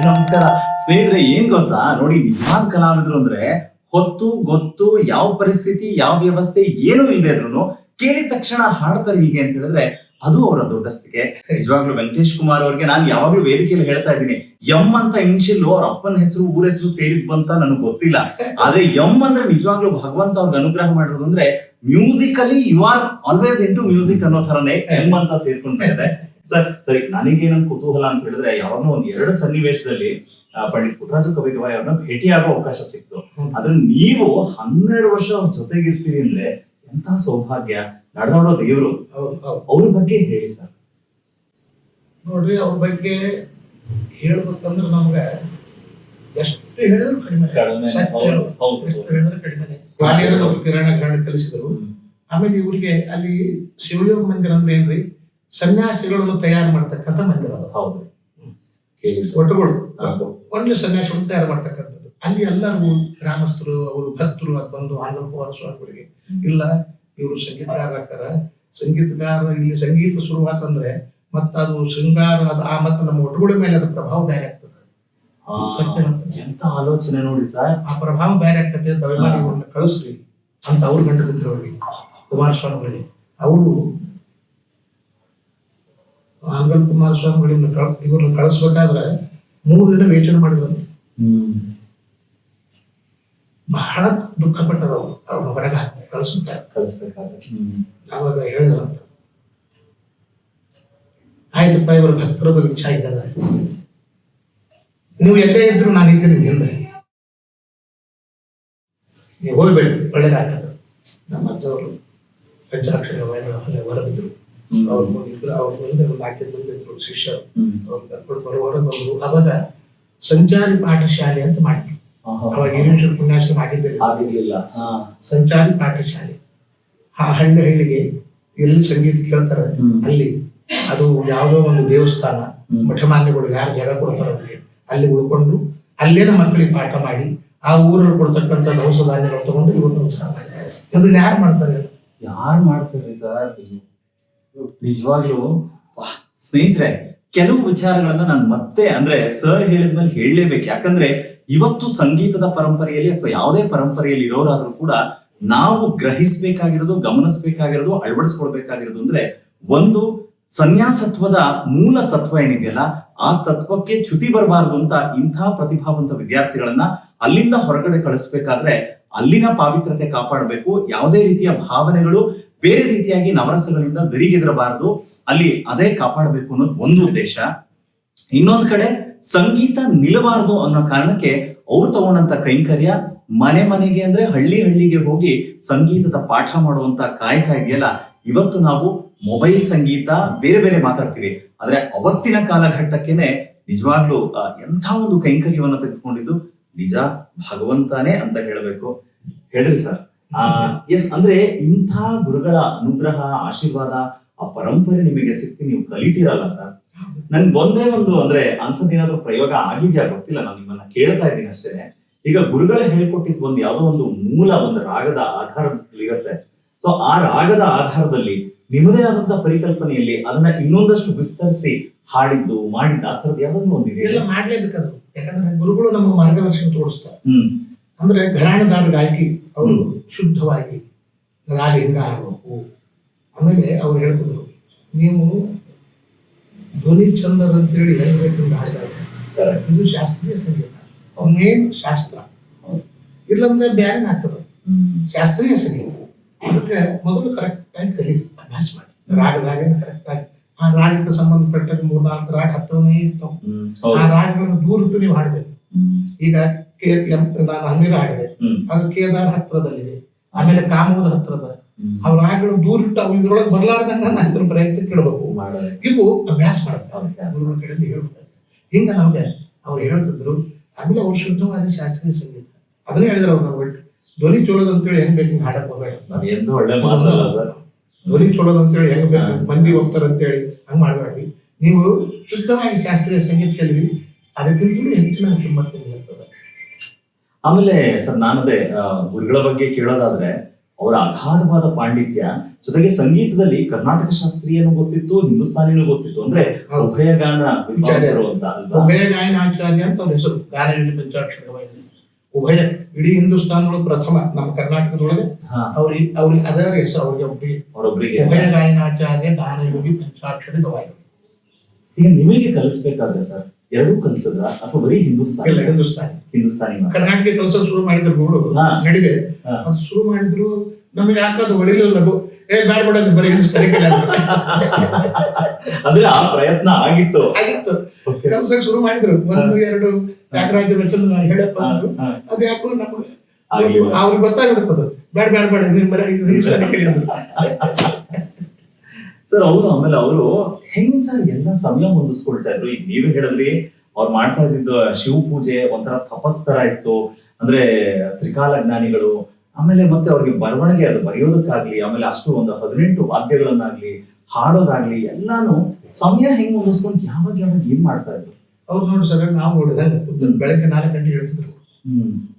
B: ನಮಸ್ಕಾರ ಸ್ನೇಹಿತರೆ. ಏನ್ ಗೊತ್ತಾ ನೋಡಿ, ನಿಜವಾದ ಕಲಾವಿದ್ರು ಅಂದ್ರೆ ಹೊತ್ತು ಗೊತ್ತು ಯಾವ ಪರಿಸ್ಥಿತಿ ಯಾವ ವ್ಯವಸ್ಥೆ ಏನೂ ಇಲ್ಲದೆ ಇದ್ರು ಕೇಳಿದ ತಕ್ಷಣ ಹಾಡ್ತಾರೆ ಹೀಗೆ ಅಂತ ಹೇಳಿದ್ರೆ ಅದು ಅವರ ದೊಡ್ಡಸ್ತಿಕೆ. ನಿಜವಾಗ್ಲೂ ವೆಂಕಟೇಶ್ ಕುಮಾರ್ ಅವ್ರಿಗೆ ನಾನು ಯಾವಾಗ್ಲೂ ವೇದಿಕೆಯಲ್ಲಿ ಹೇಳ್ತಾ ಇದ್ದೀನಿ, ಎಂ ಅಂತ ಇನ್ಶಿಲ್ ಅವ್ರ ಅಪ್ಪನ ಹೆಸರು ಊರ ಹೆಸರು ಸೇರಿದ್ ಬಂತ ನನಗೆ ಗೊತ್ತಿಲ್ಲ, ಆದ್ರೆ ಎಂ ಅಂದ್ರೆ ನಿಜವಾಗ್ಲೂ ಭಗವಂತ ಅವ್ರಿಗೆ ಅನುಗ್ರಹ ಮಾಡಿರೋದು ಅಂದ್ರೆ musically you are always into music ಅನ್ನೋ ತರನೇ ಎಂ ಅಂತ ಸೇರ್ಕೊಂಡ್ತಾ ಇದೆ. ಸರ್ ಸರಿ, ನನಗೇನೊಂದು ಕುತೂಹಲ ಅಂತ ಹೇಳಿದ್ರೆ, ಯಾವಾಗಲೂ ಒಂದ್ 2 ಸನ್ನಿವೇಶದಲ್ಲಿ ಪಂಡಿತ್ ಪುಟ್ಟರಾಜು ಕವಿಗವಾಯಿ ಅವ್ರನ್ನ ಭೇಟಿಯಾಗೋ ಅವಕಾಶ ಸಿಕ್ತು. ಆದ್ರೆ ನೀವು 12 ವರ್ಷ ಅವ್ರ ಜೊತೆಗಿರ್ತೀರಿ ಅಂದ್ರೆ ಎಂತ ಸೌಭಾಗ್ಯ, ನಡೆದಾಡೋ ದೇವ್ರು. ಅವ್ರ ಬಗ್ಗೆ ಹೇಳಿ ಸರ್.
C: ನೋಡ್ರಿ, ಅವ್ರ ಬಗ್ಗೆ ಹೇಳ್ಬೇಕಂದ್ರೆ ನಮ್ಗ ಎಷ್ಟು ಹೇಳಿದ್ರು ಕಡಿಮೆ, ಎಷ್ಟು ಹೇಳಿದ್ರೆ ಕಡಿಮೆ. ಗ್ವಾಲಿಯರ್ ಮತ್ತು ಕಿರಣ ಗ್ರಾಂಡ್ ಕಲಿಸಿದ್ರು. ಆಮೇಲೆ ಇವ್ರಿಗೆ ಅಲ್ಲಿ ಶಿವಯೋಗ ಮಂದಿರ ಅಂದ್ರೆ ಏನ್ರಿ, ಸನ್ಯಾಸಿಗಳನ್ನು ತಯಾರು ಮಾಡ್ತಕ್ಕಂಥ ಮಂದಿರ ಅದು. ಹೌದು, ಒಟ್ಟುಗಳು ಒಳ್ಳೆ ಸನ್ಯಾಸಿಗಳನ್ನು ತಯಾರು ಮಾಡ್ತಕ್ಕಂಥದ್ದು. ಅಲ್ಲಿ ಎಲ್ಲರೂ ಗ್ರಾಮಸ್ಥರು, ಅವರು ಭಕ್ತರು ಅದು ಬಂದು ಆನಂದಕುಮಾರ ಸ್ವಾಮಿಗಳಿಗೆ, ಇಲ್ಲ ಇವರು ಸಂಗೀತಗಾರರಾಗ್ತಾರ, ಸಂಗೀತಗಾರ ಇಲ್ಲಿ ಸಂಗೀತ ಶುರುವಾತಂದ್ರೆ ಮತ್ತ ಅದು ಶೃಂಗಾರ ಆ ಮತ್ತೆ ನಮ್ಮ ಒಟ್ಟುಗಳ ಮೇಲೆ ಅದು ಪ್ರಭಾವ ಬೇರೆ ಆಗ್ತದೆ.
B: ಎಂತ ಆಲೋಚನೆ ನೋಡಿ ಸರ್.
C: ಆ ಪ್ರಭಾವ ಬೇರೆ ಆಗ್ತದೆ, ದಯಮಾಡಿ ಇವ್ರನ್ನ ಕಳಿಸ್ರಿ ಅಂತ ಅವ್ರು ಗಂಟು ಬಿದ್ರು ಅವ್ರಿಗೆ, ಕುಮಾರಸ್ವಾಮಿಗಳಿಗೆ. ಅವರು ಆಂಗಲ್ ಕುಮಾರಸ್ವಾಮಿಗಳಿಂದ ಇವ್ರನ್ನ ಕಳಿಸ್ಬೇಕಾದ್ರೆ 3 ದಿನ ವೇಚನೆ ಮಾಡಿದ್ರು. ಬಹಳ ದುಃಖ ಪಟ್ಟದವು, ಅವ್ರನ್ನ ಹೊರಗೆ ಕಳಿಸ್ಬೇಕಾದ್ರೆ. ಅವಾಗ ಹೇಳಿದ್ರಂತ, ಆಯ್ತಪ್ಪ ಇವ್ರ ಭಕ್ತರದ ವಿಚಾರ ಇದ್ದದ, ನೀವು ಎಲ್ಲೇ ಇದ್ರು ನಾನು ಇದ್ದೀನಿ ಹಿಂದೆ, ನೀವು ಹೋಗ್ಬೇಡಿ, ಒಳ್ಳೇದಾಗ್ತದೆ. ನಮ್ಮ ಅಜ್ಜವರು ಪಂಚಾಕ್ಷರ ಹೊರಬಿದ್ರು. ಅವ್ರ ಮುಂದೆ ಒಂದು 4 ಮಂದಿ ಇದ್ರು ಶಿಷ್ಯರು. ಅವ್ರು ಕರ್ಕೊಂಡು ಹೊರಗೆ ಬಂದ್ರು. ಅವಾಗ ಸಂಚಾರಿ ಪಾಠಶಾಲೆ ಅಂತ ಮಾಡಿದ್ರು. ಅವಾಗ ಈರೇಶ್ವರ ಪುಣ್ಯಾಶ್ರಮ ಆಗಿದ್ದಿಲ್ಲ, ಸಂಚಾರಿ ಪಾಠಶಾಲೆ. ಆ ಹಳ್ಳಿಗೆ ಎಲ್ಲಿ ಸಂಗೀತ ಕೇಳ್ತಾರೆ ಅಲ್ಲಿ ಅದು ಯಾವುದೋ ಒಂದು ದೇವಸ್ಥಾನ, ಮಠಮಾನ್ಯಗಳು ಯಾರು ಜಾಗ ಕೊಡ್ತಾರ ಅವ್ರಿಗೆ ಅಲ್ಲಿ ಉಳ್ಕೊಂಡು ಅಲ್ಲೇನ ಮಕ್ಕಳಿಗೆ ಪಾಠ ಮಾಡಿ ಆ ಊರಲ್ಲಿ ಕೊಡ್ತಕ್ಕಂಥ ದವಸ ಧಾನ್ಯಗಳು ತಗೊಂಡು ಇವತ್ತು ಇದನ್ನ ಯಾರು ಮಾಡ್ತಾರೆ?
B: ಯಾರು ಮಾಡ್ತಾರೆ ಸರ್? ನಿಜವಾಗ್ಲೂ ಸ್ನೇಹಿತರೆ, ಕೆಲವು ವಿಚಾರಗಳನ್ನ ನಾನು ಮತ್ತೆ ಅಂದ್ರೆ ಸರ್ ಹೇಳಿದ್ಮೇಲೆ ಹೇಳಲೇಬೇಕು. ಯಾಕಂದ್ರೆ ಇವತ್ತು ಸಂಗೀತದ ಪರಂಪರೆಯಲ್ಲಿ ಅಥವಾ ಯಾವುದೇ ಪರಂಪರೆಯಲ್ಲಿ ಇರೋರಾದ್ರೂ ಕೂಡ ನಾವು ಗ್ರಹಿಸಬೇಕಾಗಿರೋದು, ಗಮನಿಸಬೇಕಾಗಿರೋದು, ಅಳವಡಿಸ್ಕೊಳ್ಬೇಕಾಗಿರೋದು ಅಂದ್ರೆ ಒಂದು ಸನ್ಯಾಸತ್ವದ ಮೂಲ ತತ್ವ ಏನಿದೆಯಲ್ಲ, ಆ ತತ್ವಕ್ಕೆ ಚ್ಯುತಿ ಬರಬಾರದು ಅಂತ ಇಂಥ ಪ್ರತಿಭಾವಂತ ವಿದ್ಯಾರ್ಥಿಗಳನ್ನ ಅಲ್ಲಿಂದ ಹೊರಗಡೆ ಕಳಿಸ್ಬೇಕಾದ್ರೆ ಅಲ್ಲಿನ ಪಾವಿತ್ರತೆ ಕಾಪಾಡಬೇಕು. ಯಾವುದೇ ರೀತಿಯ ಭಾವನೆಗಳು
A: ಬೇರೆ ರೀತಿಯಾಗಿ ನವರಸಗಳಿಂದ ಗರಿಗೆದರಬಾರದು, ಅಲ್ಲಿ ಅದೇ ಕಾಪಾಡಬೇಕು ಅನ್ನೋದು ಒಂದು ಉದ್ದೇಶ. ಇನ್ನೊಂದು ಕಡೆ ಸಂಗೀತ ನಿಲ್ಲಬಾರದು ಅನ್ನೋ ಕಾರಣಕ್ಕೆ ಅವ್ರು ತಗೊಂಡಂತ ಕೈಂಕರ್ಯ ಮನೆ ಮನೆಗೆ ಅಂದ್ರೆ ಹಳ್ಳಿ ಹಳ್ಳಿಗೆ ಹೋಗಿ ಸಂಗೀತದ ಪಾಠ ಮಾಡುವಂತ ಕಾಯಕ ಇದೆಯಲ್ಲ, ಇವತ್ತು ನಾವು ಮೊಬೈಲ್ ಸಂಗೀತ ಬೇರೆ ಬೇರೆ ಮಾತಾಡ್ತೀವಿ, ಆದ್ರೆ ಅವತ್ತಿನ ಕಾಲಘಟ್ಟಕ್ಕೆನೆ ನಿಜವಾಗ್ಲೂ ಎಂಥ ಒಂದು ಕೈಂಕರ್ಯವನ್ನ ತೆಗೆದುಕೊಂಡಿದ್ದು ನಿಜ ಭಗವಂತನೇ ಅಂತ ಹೇಳಬೇಕು. ಹೇಳ್ರಿ ಸರ್. ಎಸ್, ಅಂದ್ರೆ ಇಂಥ ಗುರುಗಳ ಅನುಗ್ರಹ, ಆಶೀರ್ವಾದ, ಆ ಪರಂಪರೆ ನಿಮಗೆ ಸಿಕ್ಕಿ ನೀವು ಕಲಿತೀರಲ್ಲ ಸರ್. ನನ್ಗೆ ಒಂದೇ ಒಂದು ಅಂದ್ರೆ ಅಂಥದ್ದೇನಾದ್ರೂ ಪ್ರಯೋಗ ಆಗಿದ್ಯಾ ಗೊತ್ತಿಲ್ಲ, ನಾನು ನಿಮ್ಮನ್ನ ಕೇಳ್ತಾ ಇದ್ದೀನಿ ಅಷ್ಟೇ. ಈಗ ಗುರುಗಳ ಹೇಳ್ಕೊಟ್ಟಿದ್ ಒಂದು ಯಾವ್ದೋ ಒಂದು ಮೂಲ, ಒಂದು ರಾಗದ ಆಧಾರ ಇರುತ್ತೆ. ಸೊ ಆ ರಾಗದ ಆಧಾರದಲ್ಲಿ ನಿಮ್ಮದೇ ಆದಂತ ಪರಿಕಲ್ಪನೆಯಲ್ಲಿ ಅದನ್ನ ಇನ್ನೊಂದಷ್ಟು ವಿಸ್ತರಿಸಿ ಹಾಡಿದ್ದು ಮಾಡಿದ್ದು ಆ ಥರದ್ದು ಯಾವ್ದಾದ್ರು ಒಂದಿದೆ?
C: ಎಲ್ಲ ಮಾಡ್ಲೇಬೇಕಾದ್ರು, ಯಾಕಂದ್ರೆ ಗುರುಗಳು ನಮಗೆ ಮಾರ್ಗದರ್ಶನ ತೋರಿಸ್ತಾರೆ. ಅಂದ್ರೆ ಘರಾಣೆದಾರ ಗಾಯಕಿ ಅವರು ಶುದ್ಧವಾಗಿ ರಾಗ ಹಿಂಗ ಆಡ್ಬೇಕು. ಆಮೇಲೆ ಅವ್ರು ಹೇಳ್ತಿದ್ರು, ನೀವು ಧ್ವನಿ ಚಂದರ್ ಅಂತೇಳಿ ಹೆಂಗ್ ಬೇಕು ಹಾಡ್ತಾರೆ, ಇದು ಶಾಸ್ತ್ರೀಯ ಸಂಗೀತ, ಮೇನ್ ಶಾಸ್ತ್ರ. ಇಲ್ಲಂದ್ರೆ ಬ್ಯಾರೆ ಆಗ್ತದ ಶಾಸ್ತ್ರೀಯ ಸಂಗೀತ. ಅದಕ್ಕೆ ಮೊದಲು ಕರೆಕ್ಟ್ ಆಗಿ ಕಲಿ, ಅಭ್ಯಾಸ ಮಾಡಿ, ರಾಗದಾಗ ಕರೆಕ್ಟ್ ಆಗಿ ಆ ರಾಗಕ್ಕೆ ಸಂಬಂಧಪಟ್ಟ 3-4 ರಾಗ ಹತ್ತನೇ ಇರ್ತಾವ. ಆ ರಾಗಗಳನ್ನು ದೂರ ಇಟ್ಟು ನೀವು ಹಾಡ್ಬೇಕು. ಈಗ ನಾನು ಹಮೀರ ಹಾಡಿದೆ, ಅದು ಕೇದಾರ್ ಹತ್ರದಲ್ಲಿದೆ, ಆಮೇಲೆ ಕಾಮೋದ ಹತ್ರದ. ಅವ್ರ ರಾಗಗಳು ದೂರ ಇಟ್ಟು ಅವು ಇದ್ರೊಳಗೆ ಬರ್ಲಾರ್ದಂಗ ನಾನು ಇದ್ರ ಪ್ರಯತ್ನ ಕೇಳಬೇಕು. ಇವು ಅಭ್ಯಾಸ ಮಾಡ್ಬೇಕು, ಗುರುಗಳ ಕಡೆಯಿಂದ ಹೇಳ್ಬೇಕು. ಹಿಂಗ ನಮ್ಗೆ ಅವ್ರು ಹೇಳ್ತಿದ್ರು. ಆಮೇಲೆ ಅವ್ರು ಶುದ್ಧವಾದ ಶಾಸ್ತ್ರೀಯ ಸಂಗೀತ ಅದನ್ನೇ ಹೇಳಿದ್ರು ಅವ್ರು. ನಾವು ಬಿಟ್ಟು ಧ್ವನಿ ಚೋಳೋದು ಅಂತೇಳಿ ಹೆಂಗ್ ಬೇಕು ಹಾಡಕ್ ಹೋಗ್ಬೇಡ, ಧ್ವನಿ ಚೋಳೋದು ಅಂತೇಳಿ ಹೆಂಗ್ ಬೇಕು ಮಂದಿ ಹೋಗ್ತಾರ ಅಂತೇಳಿ ಹಂಗ್ ಮಾಡ್ಬೇಡ್ರಿ. ನೀವು ಶುದ್ಧವಾಗಿ ಶಾಸ್ತ್ರೀಯ ಸಂಗೀತ ಕಲಿವಿ, ಅದಕ್ಕಿಂತಲೂ ಹೆಚ್ಚಿನ ಕಿಮ್ಮತ್ ನಿಮ್ಗೆ ಇರ್ತದೆ.
A: ಆಮೇಲೆ ಸರ್, ನಾನದೇ ಗುರುಗಳ ಬಗ್ಗೆ ಕೇಳೋದಾದ್ರೆ ಅವರ ಅಗಾಧವಾದ ಪಾಂಡಿತ್ಯ ಜೊತೆಗೆ ಸಂಗೀತದಲ್ಲಿ ಕರ್ನಾಟಕ ಶಾಸ್ತ್ರೀಯನೂ ಗೊತ್ತಿತ್ತು, ಹಿಂದೂಸ್ತಾನಿನೂ ಗೊತ್ತಿತ್ತು. ಅಂದ್ರೆ ಉಭಯಗಾನ ವಿಚಾರರು ಅಂತ ಅಲ್ವಾ?
C: ಉಭಯ ಗಾಯನಾಚಾರ್ಯ ಅಂತ ಅವ್ರ ಹೆಸರು. ಗಾನ ಪಂಚಾಕ್ಷರವಾಗಿ ಉಭಯ ಇಡೀ ಹಿಂದೂಸ್ತಾನದೊಳಗೆ ಪ್ರಥಮ, ನಮ್ಮ ಕರ್ನಾಟಕದೊಳಗೆ ಅವ್ರಿಗೆ ಅದರ ಹೆಸರು ಅವರೊಬ್ಬರಿಗೆ ಉಭಯ ಗಾಯನಾಚಾರ್ಯ ಗಾನಯೋಗಿ ಪಂಚಾಕ್ಷರಿ ಗವಾಯಿ.
A: ಈಗ ನಿಮಗೆ ಕಲಿಸ್ಬೇಕಾದ್ರೆ ಸರ್ ಎರಡೂ ಕಲಿಸಿದ್ರ ಅಥವಾ ಬರೀ ಹಿಂದೂಸ್ತಾನಿ? ಹಿಂದೂಸ್ತಾನಿ
C: ಕರ್ನಾಟಕ ಕಲಿಸೋದು ಶುರು ಮಾಡಿದ್ರು ನೋಡು ನಡಿಗೆ. ಅದು ಶುರು ಮಾಡಿದ್ರು, ನಮಗೆ ಯಾಕದು ಹೊಡಿಲಿಲ್ಲ, ಬೇಡ ಬೇಡ ಬರೀ ಹಿಂದೂಸ್ತಾನಿ
A: ಅಂದ್ರೆ ಆ ಪ್ರಯತ್ನ ಆಗಿತ್ತು
C: ಕಲ್ಸಕ್ ಶುರು ಮಾಡಿದ್ರು. 1-2 ತ್ಯಾಗರಾಜ ರಚನೆ ಹೇಳಪ್ಪ ಅಂದ್ರು. ಅದು ಯಾಕೋ ನಮ್ಗೆ ಅವ್ರಿಗೆ ಗೊತ್ತಾಗ್ಬಿಡ್ತದ, ಬೇಡ ಬೇಡ ಬೇಡ ನೀನ್ ಬರೀ ಹಿಂದೂಸ್ತಾನಿ ಕಲಿ ಅಂದ್ರು
A: ಸರ್. ಅವರು ಆಮೇಲೆ ಅವರು ಹೆಂಗ್ ಸರ್ ಎಲ್ಲ ಸಮಯ ಹೊಂದಿಸ್ಕೊಳ್ತಾ ಇದ್ರು? ಈಗ ನೀವೇ ಹೇಳಿದ್ರಿ ಅವ್ರು ಮಾಡ್ತಾ ಇದ್ದಿದ್ದು ಶಿವ ಪೂಜೆ ಒಂಥರ ತಪಸ್ತರ ಇತ್ತು, ಅಂದ್ರೆ ತ್ರಿಕಾಲ ಜ್ಞಾನಿಗಳು. ಆಮೇಲೆ ಮತ್ತೆ ಅವ್ರಿಗೆ ಬರವಣಿಗೆ, ಅದು ಬರೆಯೋದಕ್ಕಾಗ್ಲಿ, ಆಮೇಲೆ ಅಷ್ಟು ಒಂದು 18 ವಾದ್ಯಗಳನ್ನಾಗ್ಲಿ, ಹಾಡೋದಾಗ್ಲಿ, ಎಲ್ಲಾನು ಸಮಯ ಹೆಂಗ್ ಹೊಂದಿಸ್ಕೊಂಡು ಯಾವಾಗ ಏನ್ ಮಾಡ್ತಾ ಇದ್ರು
C: ಅವ್ರು? ನೋಡಿ ಸರ್, ನಾವು ನೋಡಿದಾಗ ಬೆಳಗ್ಗೆ 4 ಗಂಟೆಗೆ ಹೇಳ್ತಿದ್ರು.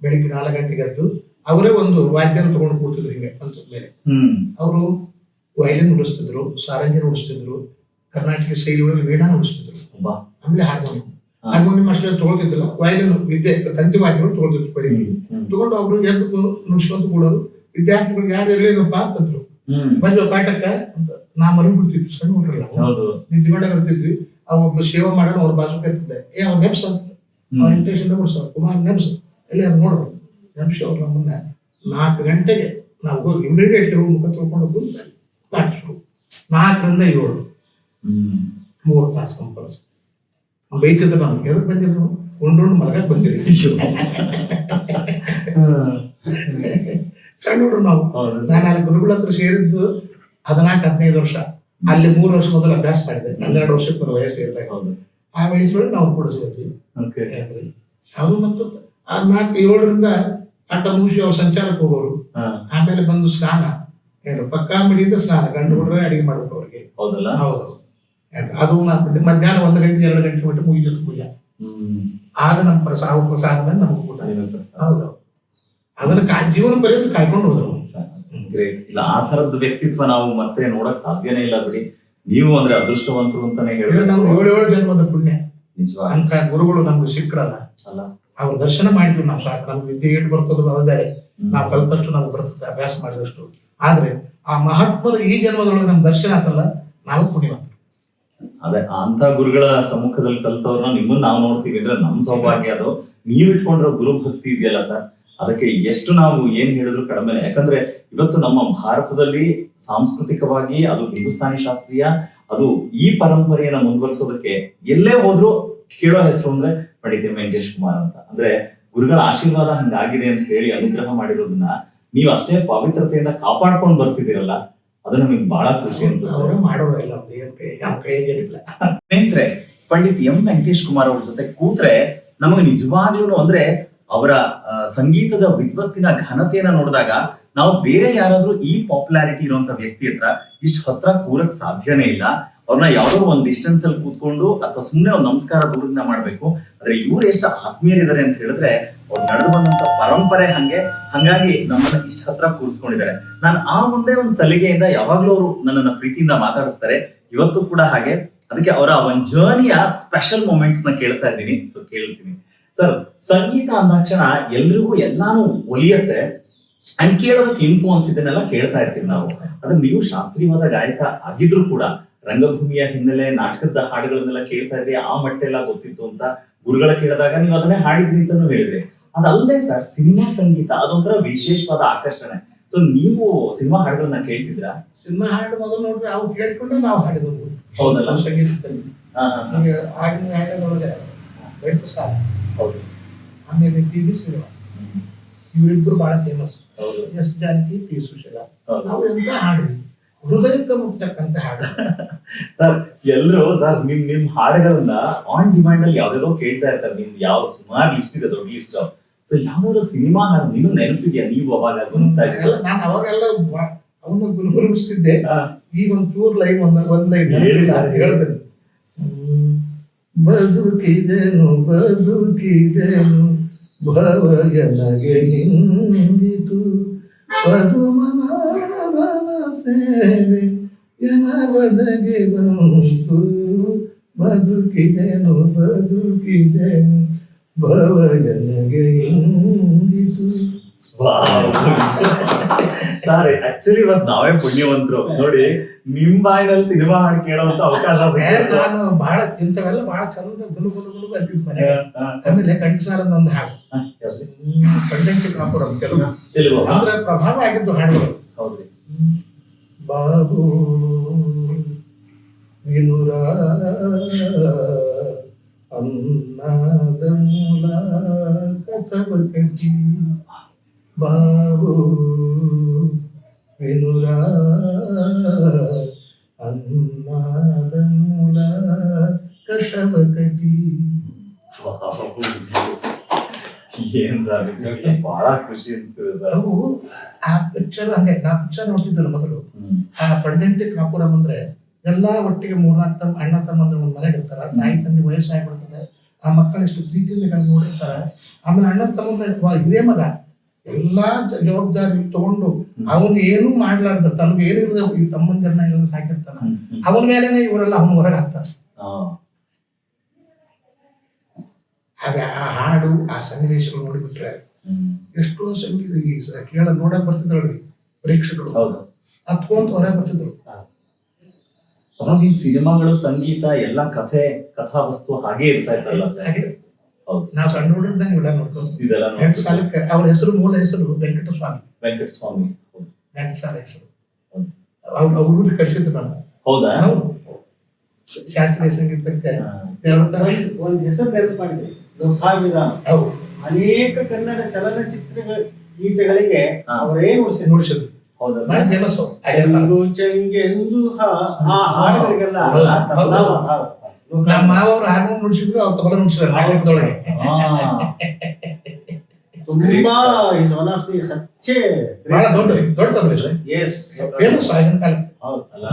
C: ಬೆಳಿಗ್ಗೆ 4 ಗಂಟೆಗೆ ಎದ್ದು ಅವರೇ ಒಂದು ವಾದ್ಯನ ತಗೊಂಡು ಕೂತಿದ್ರು ಹಿಂಗೆ ಅಂತ ಮೇಲೆ. ಅವರು ವಯಲಿನ್ ನುಡಿಸ್ತಿದ್ರು, ಸಾರಂಗಿ ನುಡಿಸ್ತಿದ್ರು, ಕರ್ನಾಟಕ ಶೈಲಿ ಒಳಗೆ ವೀಣಾ ನುಡಿಸ್ತಿದ್ರು, ಆಮೇಲೆ ಹಾರ್ಮೋನಿಯಂ ಅಷ್ಟೇ ತಗೊಳ್ತಿದ್ದಿಲ್ಲ, ವಯಲಿನ್ ವಿದ್ಯೆ ತಂತಿ ವಾದ್ಯಗಳು ತಗೊಳ್ತಿದ್ರು. ಬೆಳಿಗ್ಗೆ ತಗೊಂಡು ಅವರು ಎದ್ದು ನುಡಿಸ್ಕೊಂತ ಕೂಡೋರು. ವಿದ್ಯಾರ್ಥಿಗಳು ಯಾರು ಇರ್ಲೇನಪ್ಪ ಅಂತಂದ್ರು, ಬಂದು ಪಾಠಕ್ಕ ಅಂತ. ನಾ ಮರಳು ಬಿಡ್ತಿದ್ವಿ, ಸಣ್ಣ ಹುಡ್ರಲ್ಲ, ನಿಂತ್ಕೊಂಡಾಗ ಇರ್ತಿದ್ವಿ. ಒಬ್ಬ ಸೇವೆ ಮಾಡೋಣ, ಅವ್ರ ಬಾಜು ಕರ್ತಿದ್ದೆ, ಅವ್ರು ನೆಪ್ಸ ಇಂಟೇಷನ್ ಕುಮಾರ್ ನೆಪ್ಸ್ ಎಲ್ಲ ನೋಡ್ರು ನೆಪ್ಸಿ. ಅವ್ರು ನಮ್ಮನ್ನ 4 ಗಂಟೆಗೆ ನಾವು ಹೋಗಿ ಇಮಿಡಿಯೇಟ್ಲಿ ಹೋಗಿ ಮುಖ ತೊಳ್ಕೊಂಡು ಕೂತ ಪಾಠ ಶುರು. 4ರಿಂದ 7 3 ತಾಸು ಕಂಪಲ್ಸರಿ. ಬೈತಿದ್ರು ನಮ್ಗೆ, ಎದಕ್ ಬಂದಿದ್ರು, ಉಂಡು ಮಲಗಕ್ ಬಂದಿರಿ ಸಣ್ಣ ಹುಡ್ರು ನಾವು. ನಾನು ಅಲ್ಲಿ ಗುರುಗಳ ಹತ್ರ ಸೇರಿದ್ದು 14-15 ವರ್ಷ. ಅಲ್ಲಿ 3 ವರ್ಷ ಮೊದಲು ಅಭ್ಯಾಸ ಮಾಡಿದೆ, 12 ವರ್ಷಕ್ಕೆ ಬರೋ ವಯಸ್ಸು ಸೇರಿದಾಗ. ಆ ವಯಸ್ಸೊಳಗೆ ನಾವು ಕೂಡ ಸೇರಿದ್ವಿ. ಅವರು ಮತ್ತು 4-7ರಿಂದ ಆಟ ಮುಗಿಸಿ ಅವ್ರು ಸಂಚಾರಕ್ಕೆ ಹೋಗೋರು. ಆಮೇಲೆ ಬಂದು ಸ್ನಾನ, ಪಕ್ಕಾ ಮಡಿಯಿಂದ ಸ್ನಾನ, ಗಂಡು ಹುಡ್ರೆ ಅಡಿಗೆ ಮಾಡ್ಬೇಕು ಅವ್ರಿಗೆ. ಹೌದು, ಅದು ಮಧ್ಯಾಹ್ನ 1 ಗಂಟೆ 2 ಗಂಟೆ ಮಟ್ಟ ಮುಗಿದಿತ್ತು ಪೂಜಾ. ಆಗ ನಮ್ಮ ಪ್ರಸಾದ ಮೇಲೆ ನಮ್ಗೆ ಊಟ. ಹೌದು, ಅದನ್ನ ಜೀವನ ಪರ್ಯಂತ ಕಾಯ್ಕೊಂಡು ಹೋದ್ರು.
A: ಇಲ್ಲ, ಆ ತರದ ವ್ಯಕ್ತಿತ್ವ ನಾವು ಮತ್ತೆ ನೋಡಕ್ ಸಾಧ್ಯನೇ ಇಲ್ಲ ಬಿಡಿ. ನೀವು ಅಂದ್ರೆ ಅದೃಷ್ಟವಂತರು ಅಂತಾನೆ ಹೇಳಿದ್ರೆ,
C: ನಾವು 7 ಜನ್ಮದ ಪುಣ್ಯ. ಅಂತ ಗುರುಗಳು ನಮ್ಗೆ ಸಿಕ್ಕರಲ್ಲ, ಅವ್ರ ದರ್ಶನ ಮಾಡಿದ್ವಿ ನಾವು ಸಾಕು. ನಮ್ಗೆ ವಿದ್ಯೆ ಏಟ್ ಬರ್ತದೋ ಅದು ಬೇರೆ, ನಾವು ಕಲ್ತಷ್ಟು ನಮ್ಗೆ ಬರ್ತದೆ, ಅಭ್ಯಾಸ ಮಾಡಿದಷ್ಟು. ಆದ್ರೆ ಆ ಮಹಾತ್ಮರು ಈ ಜನ್ಮದೊಳಗೆ ನಮ್ ದರ್ಶನ ಆತಲ್ಲ, ನಾವು ಪುಣ್ಯವಂತರು.
A: ಅದೇ ಅಂತ ಗುರುಗಳ ಸಮ್ಮುಖದಲ್ಲಿ ಕಲ್ತವ್ರನ್ನ ನಿಮ್ಮನ್ನ ನಾವು ನೋಡ್ತೀವಿ ಅಂದ್ರೆ ನಮ್ ಸೌಭಾಗ್ಯ. ಅದು ನೀವ್ ಇಟ್ಕೊಂಡಿರೋ ಗುರು ಭಕ್ತಿ ಇದೆಯಲ್ಲ ಸರ್,
B: ಅದಕ್ಕೆ ಎಷ್ಟು ನಾವು ಏನ್ ಹೇಳಿದ್ರು ಕಡಿಮೆ. ಯಾಕಂದ್ರೆ ಇವತ್ತು ನಮ್ಮ ಭಾರತದಲ್ಲಿ ಸಾಂಸ್ಕೃತಿಕವಾಗಿ ಅದು ಹಿಂದೂಸ್ತಾನಿ ಶಾಸ್ತ್ರೀಯ, ಅದು ಈ ಪರಂಪರೆಯನ್ನ ಮುಂದುವರಿಸೋದಕ್ಕೆ ಎಲ್ಲೇ ಹೋದ್ರು ಕೇಳೋ ಹೆಸರು ಅಂದ್ರೆ ಪಂಡಿತ್ ಎಂ ವೆಂಕಟೇಶ್ ಕುಮಾರ್ ಅಂತ. ಅಂದ್ರೆ ಗುರುಗಳ ಆಶೀರ್ವಾದ ಹಂಗಾಗಿದೆ ಅಂತ ಹೇಳಿ ಅನುಗ್ರಹ ಮಾಡಿರೋದನ್ನ ನೀವು ಅಷ್ಟೇ ಪವಿತ್ರತೆಯಿಂದ ಕಾಪಾಡ್ಕೊಂಡು ಬರ್ತಿದ್ದೀರಲ್ಲ, ಅದು ನಮಗೆ ಬಹಳ ಖುಷಿ ಅನ್ಸುತ್ತೆ.
C: ಮಾಡೋರೆಲ್ಲ ನಮ್ಮ ಕೈಯಾಗೇನಿಲ್ಲ.
B: ಸ್ನೇಹಿತರೆ, ಪಂಡಿತ್ ಎಂ ವೆಂಕಟೇಶ್ ಕುಮಾರ್ ಅವ್ರ ಜೊತೆ ಕೂತ್ರೆ ನಮಗೆ ನಿಜವಾಗ್ಲೂ ಅಂದ್ರೆ ಅವರ ಸಂಗೀತದ ವಿದ್ವತ್ತಿನ ಘನತೆಯನ್ನ ನೋಡಿದಾಗ ನಾವು ಬೇರೆ ಯಾರಾದ್ರೂ ಈ ಪಾಪ್ಯುಲಾರಿಟಿ ಇರುವಂತ ವ್ಯಕ್ತಿ ಹತ್ರ ಇಷ್ಟು ಹತ್ರ ಕೂರಕ್ ಸಾಧ್ಯನೇ ಇಲ್ಲ. ಅವ್ರನ್ನ ಯಾವ್ದೋ ಒಂದ್ ಡಿಸ್ಟೆನ್ಸ್ ಅಲ್ಲಿ ಕೂತ್ಕೊಂಡು ಅಥವಾ ಸುಮ್ನೆ ಒಂದ್ ನಮಸ್ಕಾರ ದೂರದಿಂದ ಮಾಡ್ಬೇಕು. ಆದ್ರೆ ಇವ್ರು ಎಷ್ಟು ಆತ್ಮೀಯರಿದ್ದಾರೆ ಅಂತ ಹೇಳಿದ್ರೆ ಅವ್ರು ನಡೆದು ಬಂದಂತ ಪರಂಪರೆ ಹಂಗಾಗಿ ನಮ್ಮನ್ನ ಇಷ್ಟ ಹತ್ರ ಕೂರಿಸ್ಕೊಂಡಿದ್ದಾರೆ. ನಾನು ಆ ಮುಂದೆ ಒಂದ್ ಸಲಿಗೆಯಿಂದ ಯಾವಾಗ್ಲೂ ಅವರು ನನ್ನನ್ನ ಪ್ರೀತಿಯಿಂದ ಮಾತಾಡಿಸ್ತಾರೆ, ಇವತ್ತು ಕೂಡ ಹಾಗೆ. ಅದಕ್ಕೆ ಅವರ ಒಂದ್ ಜರ್ನಿಯ ಸ್ಪೆಷಲ್ ಮೂಮೆಂಟ್ಸ್ ನ ಕೇಳ್ತಾ ಇದ್ದೀನಿ. ಸೊ ಕೇಳ್ತೀನಿ ಸರ್, ಸಂಗೀತ ಅಂದಾಕ್ಷಣ ಎಲ್ರಿಗೂ ಎಲ್ಲಾನು ಒಲಿಯತ್ತೆ ಅಂಡ್ ಕೇಳೋದಕ್ಕೆ ಇಂಪು ಅನ್ಸಿದ್ದನ್ನೆಲ್ಲ ಕೇಳ್ತಾ ಇರ್ತೀವಿ ನಾವು. ಅದನ್ನ ನೀವು ಶಾಸ್ತ್ರೀಯವಾದ ಗಾಯಕ ಆಗಿದ್ರು ಕೂಡ ರಂಗಭೂಮಿಯ ಹಿನ್ನೆಲೆ, ನಾಟಕದ ಹಾಡುಗಳನ್ನೆಲ್ಲ ಕೇಳ್ತಾ ಇದ್ರಿ, ಆ ಮಟ್ಟ ಎಲ್ಲ ಗೊತ್ತಿತ್ತು ಅಂತ ಗುರುಗಳ ಕೇಳಿದಾಗ ನೀವು ಅದನ್ನೇ ಹಾಡಿದ್ರಿ ಅಂತಾನು ಹೇಳಿದ್ರಿ. ಅದಲ್ಲದೆ ಸರ್, ಸಿನಿಮಾ ಸಂಗೀತ ಅದೊಂಥರ ವಿಶೇಷವಾದ ಆಕರ್ಷಣೆ. ಸೊ ನೀವು ಸಿನಿಮಾ ಹಾಡುಗಳನ್ನ ಕೇಳ್ತಿದ್ರಾ?
C: ಸಿನಿಮಾ ಹಾಡು ಮೊದಲು ನೋಡ್ರಿ ಅವು ಕೇಳ್ಕೊಂಡು ನಾವು ಹಾಡಿದ್ವು.
B: ಹೌದಲ್ಲ?
C: ಸಂಗೀತದಲ್ಲಿ ಆಗಿನ ಹಾಡದೊಳಗೆ ವೆಂಕಟೇಶ,
B: ಹೌದು,
C: ಆಮೇಲೆ ಟಿ.ವಿ. ಶ್ರೀನಿವಾಸ್, ಇವರಿಬ್ರು ಬಹಳ famous. S Janaki, P. Susheela, ನಾವು ಎಂತ ಹಾಡು ಹೃದಯಕ್ಕೆ ಮುಟ್ತಕ್ಕಂತ ಹಾಡು.
B: ಸರ್ ಎಲ್ಲರೂ ಸರ್ ನಿಮ್ ಹಾಡುಗಳನ್ನ ಆನ್ ಡಿಮ್ಯಾಂಡ್ ಅಲ್ಲಿ ಯಾವ್ದಾದ್ರು ಕೇಳ್ತಾ ಇರ್ತಾರೆ. ನಿಮ್ದು ಯಾವ ಸುಮಾರು ಲಿಸ್ಟ್ ಇದೆ, ದೊಡ್ಡ ಲಿಸ್ಟ್. ಸೊ ಯಾವ್ದಾದ್ರು ಸಿನಿಮಾ ಹಾಡು ನಿಮ್ಗೆ ನೆನಪಿದ್ಯಾ? ನೀವು ಅವಾಗ
C: ನಾನು ಅವಾಗೆಲ್ಲ ಅವನ್ನ ಗುರುಗುರಿಸ್ತಿದ್ದೆ. ಈಗ ಒಂದ್ ಚೂರ್ ಲೈನ್ ಒಂದ್ ಲೈನ್ ಹೇಳ್ತೇನೆ. ಬದುಕಿದೆನು ಭವಯನಗೆ ಹಿಂದಿತು ಪದುಮನಾಭನ ಸೇವೆ ಎನವದಗೆ ಬಂತು. ಬದುಕಿದೆನು ಭವಯನಗೆ ಹಿಂದಿತು.
B: ಸರ್ ಆಕ್ಚುಲಿ ಇವತ್ತು ನಾವೇ ಪುಣ್ಯವಂತರು ನೋಡಿ, ನಿಮ್ ಬಾಯಿನಲ್ಲಿ ಸಿನಿಮಾ ಹಾಡು ಕೇಳೋಂತ ಅವಕಾಶ.
C: ನಾನು ಬಹಳ ಇಂಥವೆಲ್ಲ ಬಹಳ ಚಂದ ಗುಣಗುಣ ಅಂತಿದ್ ಮನೆ. ಆಮೇಲೆ ಕಂಠಸಾರದ ಒಂದು ಹಾಡು, ಪಂಡಿತ್ ಕಾಪುರಂ, ತೆಲುಗು ಅಂದ್ರೆ ಪ್ರಭಾವ ಆಗಿದ್ದು ಹಾಡುಗಳು.
B: ಹೌದ್ರಿ.
C: ಬಾಬು ವಿನುರಾ ಅನ್ನದ ಮೂಲ ಕಥವ ಕಟಿ, ಬಾಬು ವಿನುರಾ ಅನ್ನದ ಮೂಲ ಕಥವ ಕಟಿ.
B: ಏನ್ ಸರ್, ಬಹಳ ಖುಷಿ ಅನ್ಸ್ತದೆ ಸರ್.
C: ಅವು ಆ ಪಿಕ್ಚರ್ ಹಂಗೆ ನಾ ಪಿಕ್ಚರ್ ನೋಡ್ತಿದ್ದಲ್ಲ ಮೊದಲು. ಆ ಪಂಡಿತ್ ಕಾಪುರಂ ಅಂದ್ರೆ ಎಲ್ಲಾ ಒಟ್ಟಿಗೆ 3-4 ಅಣ್ಣ ತಮ್ಮಂದ್ರೆ ಒಂದ್ ಮನೆಗೆ ಇರ್ತಾರ. ತಾಯಿ ತಂದೆ ವಯಸ್ಸಾಗ್ಬಿಡ್ತದೆ, ಆ ಮಕ್ಕಳು ಎಷ್ಟು ಪ್ರೀತಿಯಿಂದ ನೋಡಿರ್ತಾರ. ಆಮೇಲೆ ಅಣ್ಣ ತಮ್ಮಂದ್ರೆ ಹಿರಿಯ ಮಗ ಎಲ್ಲಾ ಜವಾಬ್ದಾರಿ ತಗೊಂಡು ಅವನು ಏನು ಮಾಡ್ಲಾರ್ದ, ತನಗೆ ಏನಿಲ್ಲ ಈ ತಮ್ಮಂದಿರನ್ನ ಎಲ್ಲ ಸಾಕಿರ್ತಾನ, ಅವನ ಮೇಲೆನೆ ಇವರೆಲ್ಲ ಅವನ ಹೊರಗೆ ಹಾಕ್ತಾರ. ಹಾಗೆ ಆ ಹಾಡು, ಆ ಸನ್ನಿವೇಶಗಳು ನೋಡಿಬಿಟ್ರೆ ಎಷ್ಟೋ ಸಂಗೀತ ಕೇಳ ನೋಡಕ್ ಬರ್ತಿದ್ರು ಪ್ರೇಕ್ಷಕರು, ಹತ್ಕೊಂತ ಹೊರಗೆ ಬರ್ತಿದ್ರು.
B: ಅವಾಗಿನ ಸಿನಿಮಾಗಳು, ಸಂಗೀತ ಎಲ್ಲ ಕಥಾವಸ್ತು ಹಾಗೆ ಇರ್ತಾ ಇತ್ತಲ್ಲ.
C: ನಾವು ಸಣ್ಣ ಹುಡುಗದಾಗ ಇವೆಲ್ಲ ನೋಡ್ಕೊಂಡು ಸಾಲಕ್ಕೆ ಅವ್ರ ಹೆಸರು, ಮೂಲ ಹೆಸರು ವೆಂಕಟಸ್ವಾಮಿ. ಘಂಟಸಾಲ ಹೆಸರು ಅವ್ರು ಕಳಿಸಿದ್ರು ನಾನು.
B: ಹೌದಾ?
C: ಶಾಸ್ತ್ರೀಯ ಸಂಗೀತಕ್ಕೆ
D: ಒಂದು ಹೆಸರು ನೆನಪು ಮಾಡಿದೆ, ಅನೇಕ ಕನ್ನಡ ಚಲನಚಿತ್ರ ಗೀತೆಗಳಿಗೆ ಅವರೇ ನುಡಿಸಿದ್ರು.
C: ಫೇಮಸ್
D: ಚೆಂಗೆಂದು ಆ ಹಾಡುಗಳಿಗೆಲ್ಲ
C: ನಮ್ಮ ಮಾವರು ಹಾರ್ಮೋನ್ ನುಡಿಸಿದ್ರು, ಅವ್ರು ತಬಲ ನುಡಿಸಿದ್ರು ನಾಟಕದೊಳಗೆ.
D: ತುಂಬಾ ಇಸ್ ಒನ್ ಆಫ್ ದಿ ಸಚ್ಚೆ
C: ಬಹಳ ದೊಡ್ಡ ತಬಲ.
D: ಎಸ್,
C: ಫೇಮಸ್ ಆಗಿನ ಕಾಲಕ್ಕೆ.
B: ಅಲ್ಲ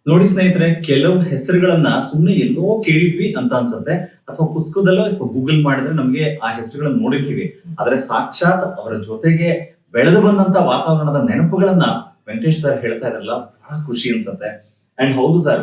B: ನೋಡಿ ಸ್ನೇಹಿತರೆ, ಕೆಲವು ಹೆಸರುಗಳನ್ನ ಸುಮ್ಮನೆ ಎಲ್ಲೋ ಕೇಳಿದ್ವಿ ಅಂತ ಅನ್ಸುತ್ತೆ, ಅಥವಾ ಪುಸ್ತಕದಲ್ಲೋ ಅಥವಾ ಗೂಗಲ್ ಮಾಡಿದ್ರೆ ನಮ್ಗೆ ಆ ಹೆಸರುಗಳನ್ನ ನೋಡಿರ್ತೀವಿ. ಆದ್ರೆ ಸಾಕ್ಷಾತ್ ಅವರ ಜೊತೆಗೆ ಬೆಳೆದು ಬಂದಂತ ವಾತಾವರಣದ ನೆನಪುಗಳನ್ನ ವೆಂಕಟೇಶ್ ಸರ್ ಹೇಳ್ತಾ ಇರಲ್ಲ, ಬಹಳ ಖುಷಿ ಅನ್ಸುತ್ತೆ. ಅಂಡ್ ಹೌದು ಸರ್,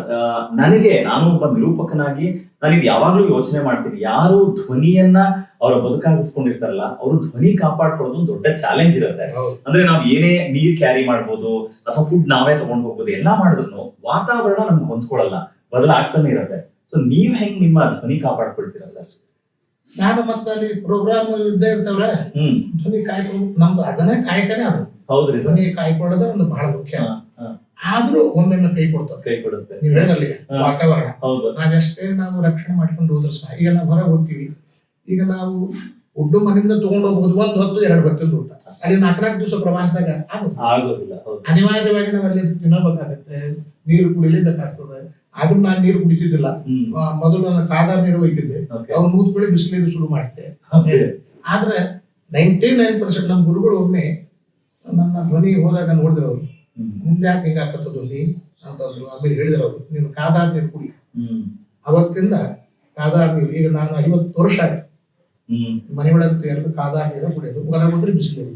B: ನಾನು ಒಬ್ಬ ನಿರೂಪಕನಾಗಿ ನಾನಿದ್ ಯಾವಾಗ್ಲೂ ಯೋಚನೆ ಮಾಡ್ತೀನಿ, ಯಾರು ಧ್ವನಿಯನ್ನ ಅವರ ಬದುಕಾಗಿಸ್ಕೊಂಡಿರ್ತಾರಲ್ಲ, ಅವರು ಧ್ವನಿ ಕಾಪಾಡ್ಕೊಳ್ಳೋದು ಒಂದು ದೊಡ್ಡ ಚಾಲೆಂಜ್ ಇರುತ್ತೆ. ಅಂದ್ರೆ ನಾವ್ ಏನೇ ನೀರ್ ಕ್ಯಾರಿ ಮಾಡ್ಬೋದು ಅಥವಾ ಫುಡ್ ನಾವೇ ತಗೊಂಡು ಹೋಗ್ಬೋದು, ಎಲ್ಲಾ ಮಾಡಿದ್ರು ವಾತಾವರಣ ನಮ್ಗೆ ಹೊಂದ್ಕೊಳ್ಳಲ್ಲ, ಬದಲಾಗ್ತಾನೆ ಇರುತ್ತೆ. ಸೊ ನೀವ್ ಹೆಂಗ್ ನಿಮ್ಮ ಧ್ವನಿ ಕಾಪಾಡ್ಕೊಳ್ತೀರಾ ಸರ್?
C: ನಾನು ಮತ್ತೆ ಅಲ್ಲಿ ಪ್ರೋಗ್ರಾಮ್ ಇದ್ದೇ ಇರ್ತಾವ್ರೆ, ಧ್ವನಿ ಕಾಯ್ಕೊಳ್ಳೋದು ನಮ್ದು ಅದನ್ನೇ ಕಾಯಕನೇ ಅದು.
A: ಹೌದ್ರಿ,
C: ಧ್ವನಿ ಕಾಯ್ಕೊಳ್ಳೋದೇ ಒಂದು ಬಹಳ ಮುಖ್ಯ. ಆದ್ರೂ ಒಮ್ಮೊಮ್ಮೆ ಕೈ ಕೊಡುತ್ತೆ. ನೀವ್ ಹೇಳಿದ್ರಲ್ಲಿ ವಾತಾವರಣ ನಾವೆಷ್ಟೇ ನಾವು ರಕ್ಷಣೆ ಮಾಡ್ಕೊಂಡು ಹೋದ್ರು ಸಹ, ಈಗ ನಾವು ಹೊರಗೆ ಹೋಗ್ತೀವಿ, ಈಗ ನಾವು ಉಡ್ಡು ಮನೆಯಿಂದ ತಗೊಂಡು ಹೋಗ್ಬೋದು 1 ಹೊತ್ತು 2 ಹೊತ್ತಿಂದ ಊಟ. ಅಲ್ಲಿ 4 ದಿವಸ ಪ್ರವಾಸದಾಗ ಆಗೋದಿಲ್ಲ. ಅನಿವಾರ್ಯವಾಗಿ ನಾವು ಅಲ್ಲಿ ತಿನ್ನಬೇಕಾಗತ್ತೆ, ನೀರು ಕುಡಿಲೇಬೇಕಾಗ್ತದೆ. ಆದ್ರೂ ನಾನು ನೀರು ಕುಡಿತಿದ್ದಿಲ್ಲ. ಮೊದಲು ನಾನು ಕಾದಾರ ನೀರು ಒಯ್ತಿದ್ದೆ, ಅವ್ರು ಮೂತ್ಕೊಳ್ಳಿ ಬಿಸಿನೀರು ಶುರು ಮಾಡಿದೆ. ಆದ್ರೆ 99% ನಮ್ಮ ಗುರುಗಳು ಒಮ್ಮೆ ನನ್ನ ಧ್ವನಿ ಹೋದಾಗ ನೋಡಿದ್ರು ಅವ್ರು, ಮುಂದೆ ಯಾಕೆ ಹಿಂಗಾಕತ್ತ ಧ್ವನಿ ಅಂತಂದ್ರು. ಆಮೇಲೆ ಹೇಳಿದ್ರು ಅವ್ರು, ನೀನು ಕಾದಾರ ನೀರು ಕುಡಿ. ಅವತ್ತಿಂದ ಕಾದಾರ ನೀರು, ಈಗ ನಾನು 50 ವರ್ಷ ಆಯ್ತು ಮನೆ ಒಳಗೆ ಎರಡು ಕಾದಾರ ನೀರು ಕುಡಿಯೋದು, ಹೊರಗೆ ಹೋದ್ರೆ ಬಿಸಿನೀರು.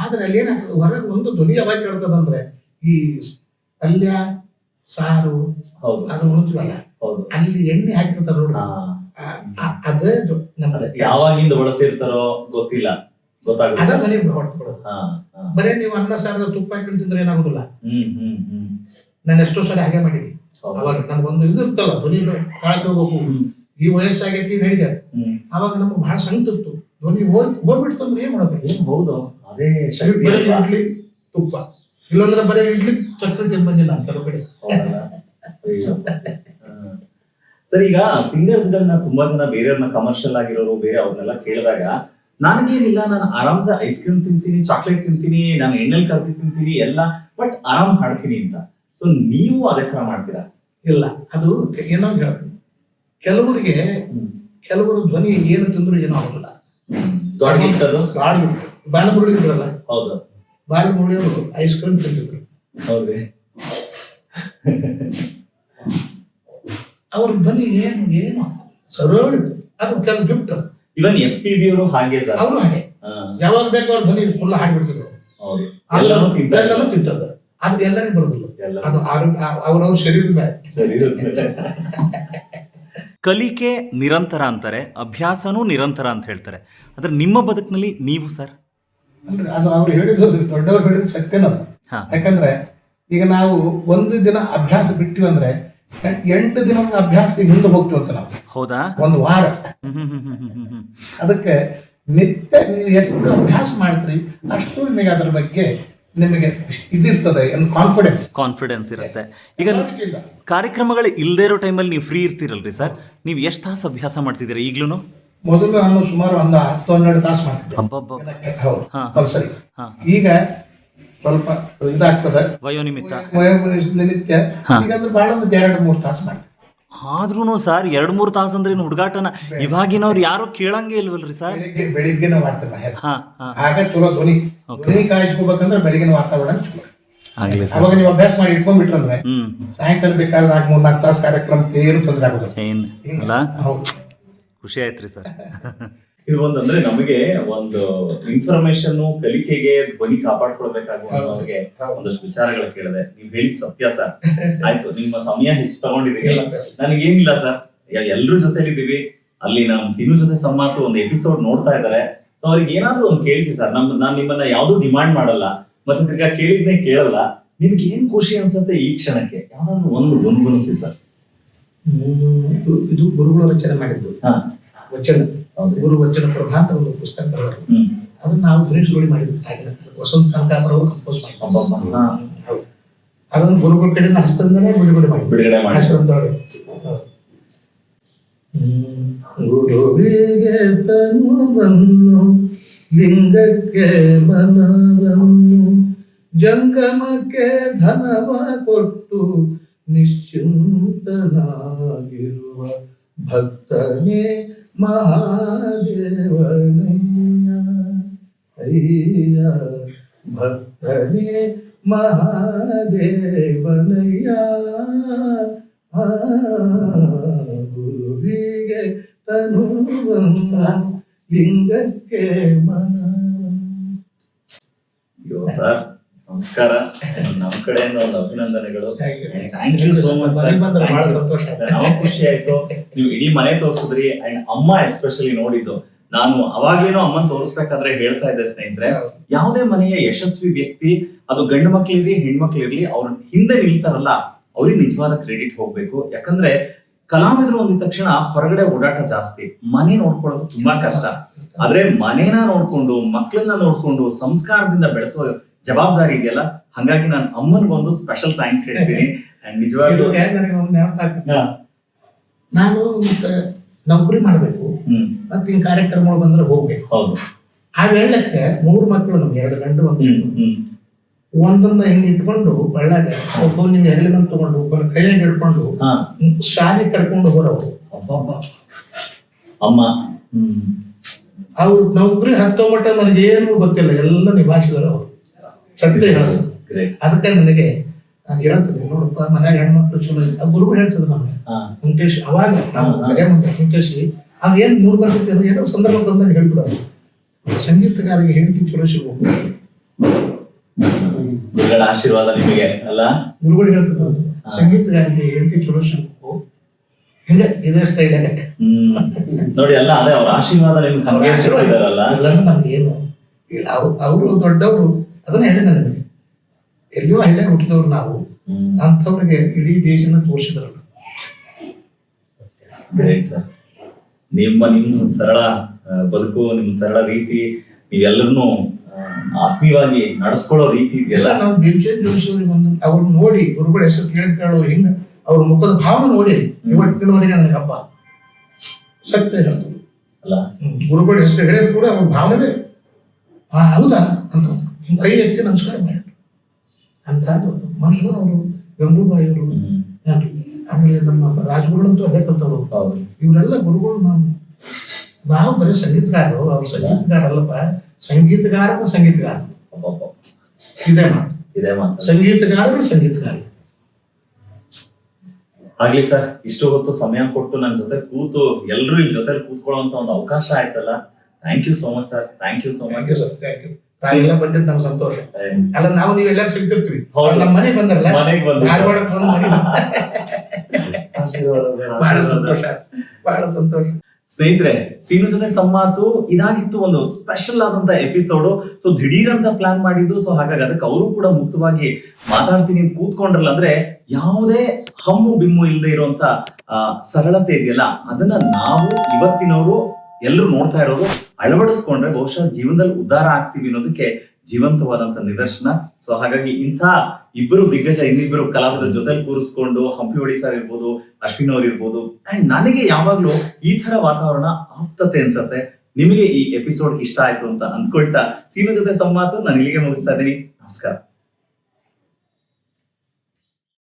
C: ಆದ್ರೆ ಅಲ್ಲಿ ಏನಾಗ್ತದೆ, ಹೊರಗೆ ಒಂದು ಧ್ವನಿ ಯಾವಾಗ ಕೇಳ್ತದಂದ್ರೆ ಈ ಪಲ್ಯ ಸಾರು ಅದು ಉಣ್ತೀವಲ್ಲ, ಅಲ್ಲಿ ಎಣ್ಣೆ ಹಾಕಿರ್ತಾರ ನೋಡ್ರಿ, ಅದೇ
A: ಯಾವಾಗಿಂದ ಬಳಸಿರ್ತಾರೋ ಗೊತ್ತಿಲ್ಲ,
C: ಅದ ಧ್ವನಿ ಹೊಡ್ತಕೊಳ್ಳೋದು. ಬರೇ ನೀವು ಅನ್ನ ಸಾರದ ತುಪ್ಪ ಹಾಕಿ ತಿಂದ್ರೆ ಏನಾಗುದಿಲ್ಲ. ನಾನು ಎಷ್ಟೋ ಸರಿ ಹಾಗೆ ಮಾಡಿದ್ವಿ. ಅವಾಗ ನಮ್ಗೊಂದು ಇದು ಇರ್ತಲ್ಲ, ಧ್ವನಿ ಕಾಳಕ್ಕೆ ಹೋಗ್ಬೇಕು, ಈ ವಯಸ್ಸಾಗೈತಿ ನಡೀತದೆ. ಅವಾಗ ನಮ್ಗೆ ಬಹಳ ಸಂಕಟಿತ್ತು, ಧ್ವನಿ ಹೋಗ್ಬಿಡ್ತಂದ್ರೆ ಏನ್ ಮಾಡ್ಬೇಕು.
A: ಹೌದು, ಅದೇ
C: ಬರೀ ಇಡ್ಲಿ ತುಪ್ಪ, ಇಲ್ಲಾಂದ್ರೆ ಬರೀ ಇಡ್ಲಿ ಚಕ್ರ ತಿಂದು ಬಂದಿಲ್ಲ ಕೆಲವು ಕಡೆ.
A: ಸರ್, ಈಗ ಸಿಂಗರ್ಸ್ ಗಳನ್ನ ತುಂಬಾ ಜನ ಬೇರೆಯವ್ರನ್ನ ಕಮರ್ಷಿಯಲ್ ಆಗಿರೋರು ಬೇರೆ ಅವ್ರನ್ನೆಲ್ಲ ಕೇಳಿದಾಗ, ನನಗೇನಿಲ್ಲ, ನಾನು ಆರಾಮ್ಸೆ ಐಸ್ ಕ್ರೀಮ್ ತಿಂತೀನಿ, ಚಾಕ್ಲೇಟ್ ತಿಂತೀನಿ, ನಾನು ಎಣ್ಣೆಲ್ ಕರ್ತಿ ತಿಂತೀನಿ ಎಲ್ಲ, ಬಟ್ ಆರಾಮ್ ಹಾಡ್ತೀನಿ ಅಂತ. ಸೊ ನೀವು ಅದೇ ತರ ಮಾಡ್ತೀರಾ? ಇಲ್ಲ, ಅದು ಏನೋ ಹೇಳ್ತೀನಿ, ಕೆಲವರು ಧ್ವನಿ ಏನು ತಿಂದ್ರು ಏನೋ ಆಗೋದಿಲ್ಲ. ಗಾಡ್ ಗಿಫ್ಟ್ ಅದು.
C: ಬಾಲಮುರಳಿ ಇದ್ರಲ್ಲ,
A: ಹೌದು,
C: ಬಾಲಮುರಳಿ ಅವರು ಐಸ್ ಕ್ರೀಮ್ ತಿಂತಿದ್ರು.
A: ಹೌದು,
C: ಅವ್ರ ಧ್ವನಿ ಏನು ಸರಳ ಇತ್ತು. ಅದು ಕೆಲವು ಗಿಫ್ಟ್. ಅದು
A: ಇವನ್ SPB ಅವರು ಹಾಗೆ ಸರ್,
C: ಅವರು ಹಾಗೆ ಯಾವಾಗ ಬೇಕು ಅವ್ರ ಧ್ವನಿ ಫುಲ್ ಹಾಡ್ಬಿಡ್ತಿದ್ರು.
A: ಎಲ್ಲಾನು
C: ತಿಂತದ, ಅದು ಎಲ್ಲರಿಗೂ ಬರೋದಿಲ್ಲ. ಅದು ಅವ್ರವ್ರ ಶರೀರದ ಮೇಲೆ.
B: ಕಲಿಕೆ ನಿರಂತರ ಅಂತಾರೆ, ಅಭ್ಯಾಸನೂ ನಿರಂತರ ಅಂತ ಹೇಳ್ತಾರೆ. ಆದ್ರೆ ನಿಮ್ಮ ಬದುಕಿನಲ್ಲಿ ನೀವು ಸರ್?
C: ಅಂದ್ರೆ ಅದು ಅವ್ರು ಹೇಳಿದ್ರು, ದೊಡ್ಡವ್ರು ಹೇಳಿದ್ ಸತ್ಯನದು. ಯಾಕಂದ್ರೆ ಈಗ ನಾವು ಒಂದು ದಿನ ಅಭ್ಯಾಸ ಬಿಟ್ಟಿವಿ ಅಂದ್ರೆ 8 ದಿನದ ಅಭ್ಯಾಸ ಹಿಂದೆ ಹೋಗ್ತೀವಿ ಅಂತ ನಾವು. ಹೌದಾ? ಒಂದು ವಾರ. ಅದಕ್ಕೆ ನಿತ್ಯ ನೀವು ಎಷ್ಟು ಅಭ್ಯಾಸ ಮಾಡ್ತೀರಿ ಅಷ್ಟು ನಿಮಗೆ ಅದ್ರ ಬಗ್ಗೆ ನಿಮಗೆ ಇದಿರ್ತದೆ, ಕಾನ್ಫಿಡೆನ್ಸ್ ಇರುತ್ತೆ. ಈಗ
B: ಕಾರ್ಯಕ್ರಮಗಳು ಇಲ್ಲದೇ ಇರೋ ಟೈಮಲ್ಲಿ ನೀವು ಫ್ರೀ ಇರ್ತೀರಲ್ರಿ ಸರ್, ನೀವು ಎಷ್ಟು ತಾಸು ಅಭ್ಯಾಸ ಮಾಡ್ತಿದ್ದೀರಾ ಈಗ್ಲೂ?
C: ಮೊದಲು ನಾನು ಸುಮಾರು ಒಂದು 10-12 ತಾಸು ಮಾಡ್ತಿದ್ದೆ. ಹೌದು, ಸರಿ. ಈಗ ಸ್ವಲ್ಪ ಇದಾಗ್ತದೆ
B: ವಯೋನಿಮಿತ್ತ.
C: ಈಗಂದ್ರೆ ಬಹಳ ಒಂದು 2-3 ತಾಸು ಮಾಡ್ತೀವಿ.
B: ಆದ್ರೂ ಸರ್ 2-3 ತಾಸು ಅಂದ್ರೆ ಹುಡುಗಾಟನ ಇವಾಗಿನವ್ರು ಯಾರು ಕೇಳಂಗೆ ಇಲ್ವಲ್ರಿ ಸರ್?
C: ಬೆಳಿಗ್ಗೆನ ಮಾಡ್ತೇನೆ, ಆಗ ಚಲೋ ಧ್ವನಿ ಕಾಯಿಸ್ಕೋಬೇಕಂದ್ರೆ ಬೆಳಿಗ್ಗಿನ ವಾತಾವರಣ ಚಲೋ. ಅವಾಗ ನೀವು ಅಭ್ಯಾಸ ಮಾಡಿ ಇಟ್ಕೊಂಡ್ಬಿಟ್ರಂದ್ರೆ ಸಾಯಂಕಾಲ ಬೇಕಾದ್ರೆ 3-4 ತಾಸು ಕಾರ್ಯಕ್ರಮಕ್ಕೆ ಏನು ತೊಂದರೆ ಆಗೋದಿಲ್ಲ.
B: ಖುಷಿ ಆಯ್ತ್ರಿ ಸರ್.
A: ಇದು ಒಂದಂದ್ರೆ ನಮಗೆ ಒಂದು ಇನ್ಫಾರ್ಮೇಶನ್ ಕಲಿಕೆಗೆ ಧ್ವನಿ ಕಾಪಾಡ್ಕೊಳ್ಬೇಕಾಗುವಂತವ್ರಿಗೆ ಒಂದಷ್ಟು ವಿಚಾರಗಳು ಕೇಳಿದೆ. ನೀವ್ ಹೇಳಿದ್ ಸತ್ಯ ಸರ್. ಆಯ್ತು, ನಿಮ್ಮ ಸಮಯ ಹೆಚ್ಚು ತಗೊಂಡಿದ್ದೀರಿ. ನನಗೇನಿಲ್ಲ ಸರ್, ಎಲ್ರ ಜೊತೆಲಿದ್ದೀವಿ, ಅಲ್ಲಿ ನಮ್ ಸಿನು ಜೊತೆ ಸಂಮಾತು ಒಂದು ಎಪಿಸೋಡ್ ನೋಡ್ತಾ ಇದಾರೆ. ಸೊ ಅವ್ರಿಗೆ ಏನಾದ್ರು ಒಂದು ಕೇಳಿಸಿ ಸರ್. ನಾನ್ ನಿಮ್ಮನ್ನ ಯಾವ್ದು ಡಿಮಾಂಡ್ ಮಾಡಲ್ಲ, ಮತ್ತೆ ತಿರ್ಗಾ ಕೇಳಿದ್ನೇ ಕೇಳಲ್ಲ. ನಿಮ್ಗೆ ಏನ್ ಖುಷಿ ಅನ್ಸುತ್ತೆ ಈ ಕ್ಷಣಕ್ಕೆ? ಯಾವ್ದಾದ್ರು ಒಂದು ಗುಣಗುಣಿಸಿ ಸರ್.
C: ಇದು ಗುರುಗಳ ರಚನೆ ಮಾಡಿದ್ದು ವಚನ, ಗುರು ವಚನ ಪ್ರಭಾ ಅಂತ ಒಂದು ಪುಸ್ತಕ ಬರೆದರು. ಅದನ್ನ ನಾವು ಧ್ವನಿ ಮಾಡಿದ್ವಿ. ವಸಂತ ಕನಕಾಪುರ ಅವರು ಕಂಪೋಸ್ ಮಾಡಿ, ಅದನ್ನು ಗುರುಗಳ ಕಡೆಯಿಂದ ಹಸ್ತದಿಂದಲೇ ಬಿಡುಗಡೆ ಮಾಡಿ ಆಶ್ರಮದೊಳಗೆ. ಗುರುವಿಗೆ ತನುವನ್ನು, ಲಿಂಗಕ್ಕೆ ಮನವನ್ನು, ಜಂಗಮಕ್ಕೆ ಧನವ ಕೊಟ್ಟು ನಿಶ್ಚಿಂತನಾಗಿರುವ ಭಕ್ತನೇ ಮಹಾದೇವನಯ್ಯ. ಅಯ್ಯ ಭಕ್ತನೇ ಮಹಾದೇವನಯ್ಯ. ಗುರುವಿಗೆ ತನುವನ್ನು, ಲಿಂಗಕ್ಕೆ ಮನ.
A: ಸರ್ ನಮಸ್ಕಾರ, ನಮ್ಮ ಕಡೆಯಿಂದ ಒಂದು ಅಭಿನಂದನೆಗಳು. Thank you so much sir.
C: ಬಹಳ ಸಂತೋಷ,
A: ನಮಗ್ ಖುಷಿ ಆಯ್ತು. ನೀವು ಇಡೀ ಮನೆ ತೋರಿಸಿದ್ರಿ, ಅಂಡ್ ಅಮ್ಮ ಎಸ್ಪೆಷಲಿ ನೋಡಿದ್ದು. ನಾನು ಅವಾಗೇನೋ ಅಮ್ಮನ್ ತೋರಿಸ್ಬೇಕಾದ್ರೆ ಹೇಳ್ತಾ ಇದ್ದೆ ಸ್ನೇಹಿತರೆ, ಯಾವುದೇ ಮನೆಯ ಯಶಸ್ವಿ ವ್ಯಕ್ತಿ, ಅದು ಗಂಡು ಮಕ್ಳಿರ್ಲಿ ಹೆಣ್ಮಕ್ಳಿರ್ಲಿ, ಅವ್ರ ಹಿಂದೆ ನಿಲ್ತಾರಲ್ಲ, ಅವ್ರಿಗೆ ನಿಜವಾದ ಕ್ರೆಡಿಟ್ ಹೋಗ್ಬೇಕು. ಯಾಕಂದ್ರೆ
B: ಕಲಾವಿದರು ಅಂದಿದ ತಕ್ಷಣ ಹೊರಗಡೆ ಓಡಾಟ ಜಾಸ್ತಿ, ಮನೆ ನೋಡ್ಕೊಳ್ಳೋದು ತುಂಬಾ ಕಷ್ಟ. ಆದ್ರೆ ಮನೇನ ನೋಡ್ಕೊಂಡು ಮಕ್ಕಳನ್ನ ನೋಡ್ಕೊಂಡು ಸಂಸ್ಕಾರದಿಂದ ಬೆಳೆಸೋ ಜವಾಬ್ದಾರಿ ಇದೆಯಲ್ಲ, ಹಾಗಾಗಿ ನಾನು ಅಮ್ಮನ್ಗೊಂದು ಸ್ಪೆಷಲ್ ಥ್ಯಾಂಕ್ಸ್ ಹೇಳ್ತೀನಿ. ಅಂಡ್ ನಿಜವಾಗ್ಲೂ
C: ನನಗೆ ಒಂದು ನೆನಪು ಆಗ್ತದೆ. ನಾನು ಮತ್ತೆ ನೌಕರಿ ಮಾಡ್ಬೇಕು, ಮತ್ತೆ ಹಿಂಗ್ ಕಾರ್ಯಕ್ರಮಗಳು ಬಂದ್ರೆ ಹೋಗ್ಬೇಕು.
B: ಹೌದು.
C: ಆ ವೇಳಕ್ಕೆ 3 ಮಕ್ಕಳು, ನಮ್ಗೆ 2 ಗಂಡು 1 ಹೆಣ್ಣು. ಒಂದೊಂದ ಹಿಂಗ್ ಇಟ್ಕೊಂಡು ಬಳ್ಳಾಗ ಒಬ್ಬ ನಿನ್ನ ಹೆಗಲಿ ಮೇಲೆ ತಗೊಂಡು ಒಬ್ಬನ ಕೈಯಾಗ ಹಿಡ್ಕೊಂಡು ಶಾಲೆ ಕರ್ಕೊಂಡು ಹೋರವ್ರು.
B: ಅಮ್ಮ
C: ಅವ್ರು ನೌಕರಿ ಹತ್ತೋ ಮಟ್ಟ ನನಗೇನು ಗೊತ್ತಿಲ್ಲ, ಎಲ್ಲ ನಿಭಾಯಿಸಿದಾರೆ ಅವರು. ಸತ್ಯ ಹೇಳೋದು. ಅದಕ್ಕೆ ನನಗೆ ಹೇಳ್ತದೆ, ನೋಡಪ್ಪ ಮನ್ಯಾಗ ಹೆಣ್ಮಕ್ಳು ಚಲೋ ಇದೆ. ಅದು ಗುರುಗಳು ಹೇಳ್ತದೆ ನಮ್ಗೆ. ವೆಂಕಟೇಶ್ ಅವಾಗ ನಾವು ಕರೆ ಮುಂದೆ ವೆಂಕಟೇಶ್ ಅವ್ ಏನ್ ಮೂಡ್ ಬರ್ತೈತೆ ಏನೋ ಸಂದರ್ಭ ಬಂದಾಗ ಹೇಳ್ಬಿಡೋದು. ಸಂಗೀತಗಾರಿಗೆ ಹೇಳ್ತಿ ಚಲೋ ಸಿಗ್ಬೇಕು,
B: ಗುರುಗಳ ಆಶೀರ್ವಾದ ನಿಮಗೆ ಅಲ್ಲ.
C: ಗುರುಗಳು ಹೇಳ್ತಿದ್ರು ಸಂಗೀತಗಾರಿಗೆ ಹೇಳ್ತಿ ಚಲೋ ಸಿಗ್ಬೇಕು, ಹಿಂಗ ಇದೇ ಸ್ಟೈಲ್ ಆಗಕ್ಕೆ
B: ನೋಡಿ ಅಲ್ಲ. ಅದೇ ಅವ್ರ ಆಶೀರ್ವಾದ ನಿಮ್ಗೆ
C: ಎಲ್ಲ ನಮ್ಗೆ ಏನು ಇಲ್ಲ. ಅವರು ದೊಡ್ಡವರು, ಅದನ್ನ ಹೇಳಿದ ನಿಮಗೆ. ಎಲ್ಲಿಯೋ ಹಳ್ಳಿಯಾಗ ಹುಟ್ಟಿದವ್ರು ನಾವು, ಅಂಥವ್ರಿಗೆ ಇಡೀ ದೇಶನ ತೋರಿಸಿದ್ರಲ್ಲ.
B: ನಿಮ್ಮ ಸರಳ ಬದುಕು, ನಿಮ್ಮ ಸರಳ ರೀತಿ, ನೀವೆಲ್ಲರನ್ನು ಆತ್ಮೀಯವಾಗಿ ನಡೆಸ್ಕೊಳ್ಳೋ ರೀತಿ ಇದೆಯಲ್ಲ.
C: ನಾವು ಭೀಮಸೇನ್ ಜೋಶಿ ಅವ್ರಿಗೆ ಒಂದು ಅವ್ರನ್ನ ನೋಡಿ, ಗುರುಗಳ ಹೆಸರು ಕೇಳಿದ್ಕೊಳ್ಳೋ ಹಿಂಗ ಅವ್ರ ಮುಖದ ಭಾವನೆ ನೋಡಿ ಇವತ್ತಿನವರೆಗೆ ನನಗೆ ಹಬ್ಬ. ಸತ್ಯ ಹೇಳ್ತಾರೆ
B: ಅಲ್ಲ,
C: ಗುರುಗಳ ಹೆಸರು ಹೇಳಿದ್ರು ಕೂಡ ಅವ್ರ ಭಾವನೆ ಹೌದಾ ಅಂತ ಕೈ ಎತ್ತಿ ನಮಸ್ಕಾರ ಮಾಡಿ ಅಂತ ಮನುಷ್ಯರು. ಅವರು ಗಂಗೂಬಾಯಿ ಅವರು, ಆಮೇಲೆ ನಮ್ಮ ರಾಜಗುರುಗಳಂತೂ ಅದೇ ಕಲ್ತವ್ರು. ಇವರೆಲ್ಲ ಗುರುಗಳು. ನಾವು ಬರೀ ಸಂಗೀತಗಾರರು, ಅವ್ರು ಸಂಗೀತಗಾರ ಅಲ್ಲಪ್ಪ, ಸಂಗೀತಗಾರದ ಸಂಗೀತಗಾರ. ಇದೇ ಮಾತು, ಸಂಗೀತಗಾರರ ಸಂಗೀತಗಾರ.
B: ಆಗ್ಲಿ ಸರ್, ಇಷ್ಟು ಹೊತ್ತು ಸಮಯ ಕೊಟ್ಟು ನನ್ನ ಜೊತೆ ಕೂತು ಎಲ್ಲರೂ ಈ ಜೊತೆ ಕೂತ್ಕೊಳ್ಳುವಂತ ಒಂದು ಅವಕಾಶ ಆಯ್ತಲ್ಲ. Thank you so much sir. Thank you so much sir. Thank you.
C: ಎಲ್ಲ ಬಂದಿದ್ದು ನಮ್ಗೆ ಸಂತೋಷ. ಅಲ್ಲ, ನಾವು ನೀವೆಲ್ಲರೂ ಸಿಗ್ತಿರ್ತೀವಿ. ನಮ್ಮ ಮನೆಗೆ ಬಂದ್ರಲ್ಲ, ಧಾರವಾಡಕ್ಕೆ ಬಂದು ಮನೆ ಬಹಳ ಸಂತೋಷ, ಬಹಳ ಸಂತೋಷ.
B: ಸ್ನೇಹಿತರೆ, ಸೀನು ಜೊತೆ ಸಂಮಾತು ಇದಾಗಿತ್ತು ಒಂದು ಸ್ಪೆಷಲ್ ಆದಂತ ಎಪಿಸೋಡು. ಸೊ ದಿಢೀರ್ ಅಂತ ಪ್ಲಾನ್ ಮಾಡಿದ್ದು. ಸೊ ಹಾಗಾಗಿ ಅದಕ್ಕೆ ಅವರು ಕೂಡ ಮುಕ್ತವಾಗಿ ಮಾತಾಡ್ತೀನಿ ಕೂತ್ಕೊಂಡ್ರಲ್ಲ. ಅಂದ್ರೆ ಯಾವುದೇ ಹಮ್ಮು ಬಿಮ್ಮು ಇಲ್ಲದೆ ಇರುವಂತ ಸರಳತೆ ಇದೆಯಲ್ಲ, ಅದನ್ನ ನಾವು ಇವತ್ತಿನವರು ಎಲ್ಲರೂ ನೋಡ್ತಾ ಇರೋರು ಅಳವಡಿಸ್ಕೊಂಡ್ರೆ ಬಹುಶಃ ಜೀವನದಲ್ಲಿ ಉದ್ಧಾರ ಆಗ್ತೀವಿ ಅನ್ನೋದಕ್ಕೆ ಜೀವಂತವಾದಂತ ನಿದರ್ಶನ. ಸೊ ಹಾಗಾಗಿ ಇಂಥ ಇಬ್ಬರು ದಿಗ್ಗಜ, ಇನ್ನಿಬ್ಬರು ಕಲಾವಿದರ ಜೊತೆಲಿ ಕೂರಿಸ್ಕೊಂಡು ಹಂಪಿಹೊಳಿ ಸರ್ ಇರ್ಬೋದು, ಅಶ್ವಿನ್ ಅವ್ರು ಇರ್ಬೋದು. ಅಂಡ್ ನನಗೆ ಯಾವಾಗ್ಲೂ ಈ ತರ ವಾತಾವರಣ ಆಪ್ತತೆ ಅನ್ಸತ್ತೆ. ನಿಮಗೆ ಈ ಎಪಿಸೋಡ್ ಇಷ್ಟ ಆಯ್ತು ಅಂತ ಅಂದ್ಕೊಳ್ತಾ ಸೀನು ಜೊತೆ ಸಂವಾದ ನಾನು ಇಲ್ಲಿಗೆ ಮುಗಿಸ್ತಾ ಇದ್ದೀನಿ. ನಮಸ್ಕಾರ.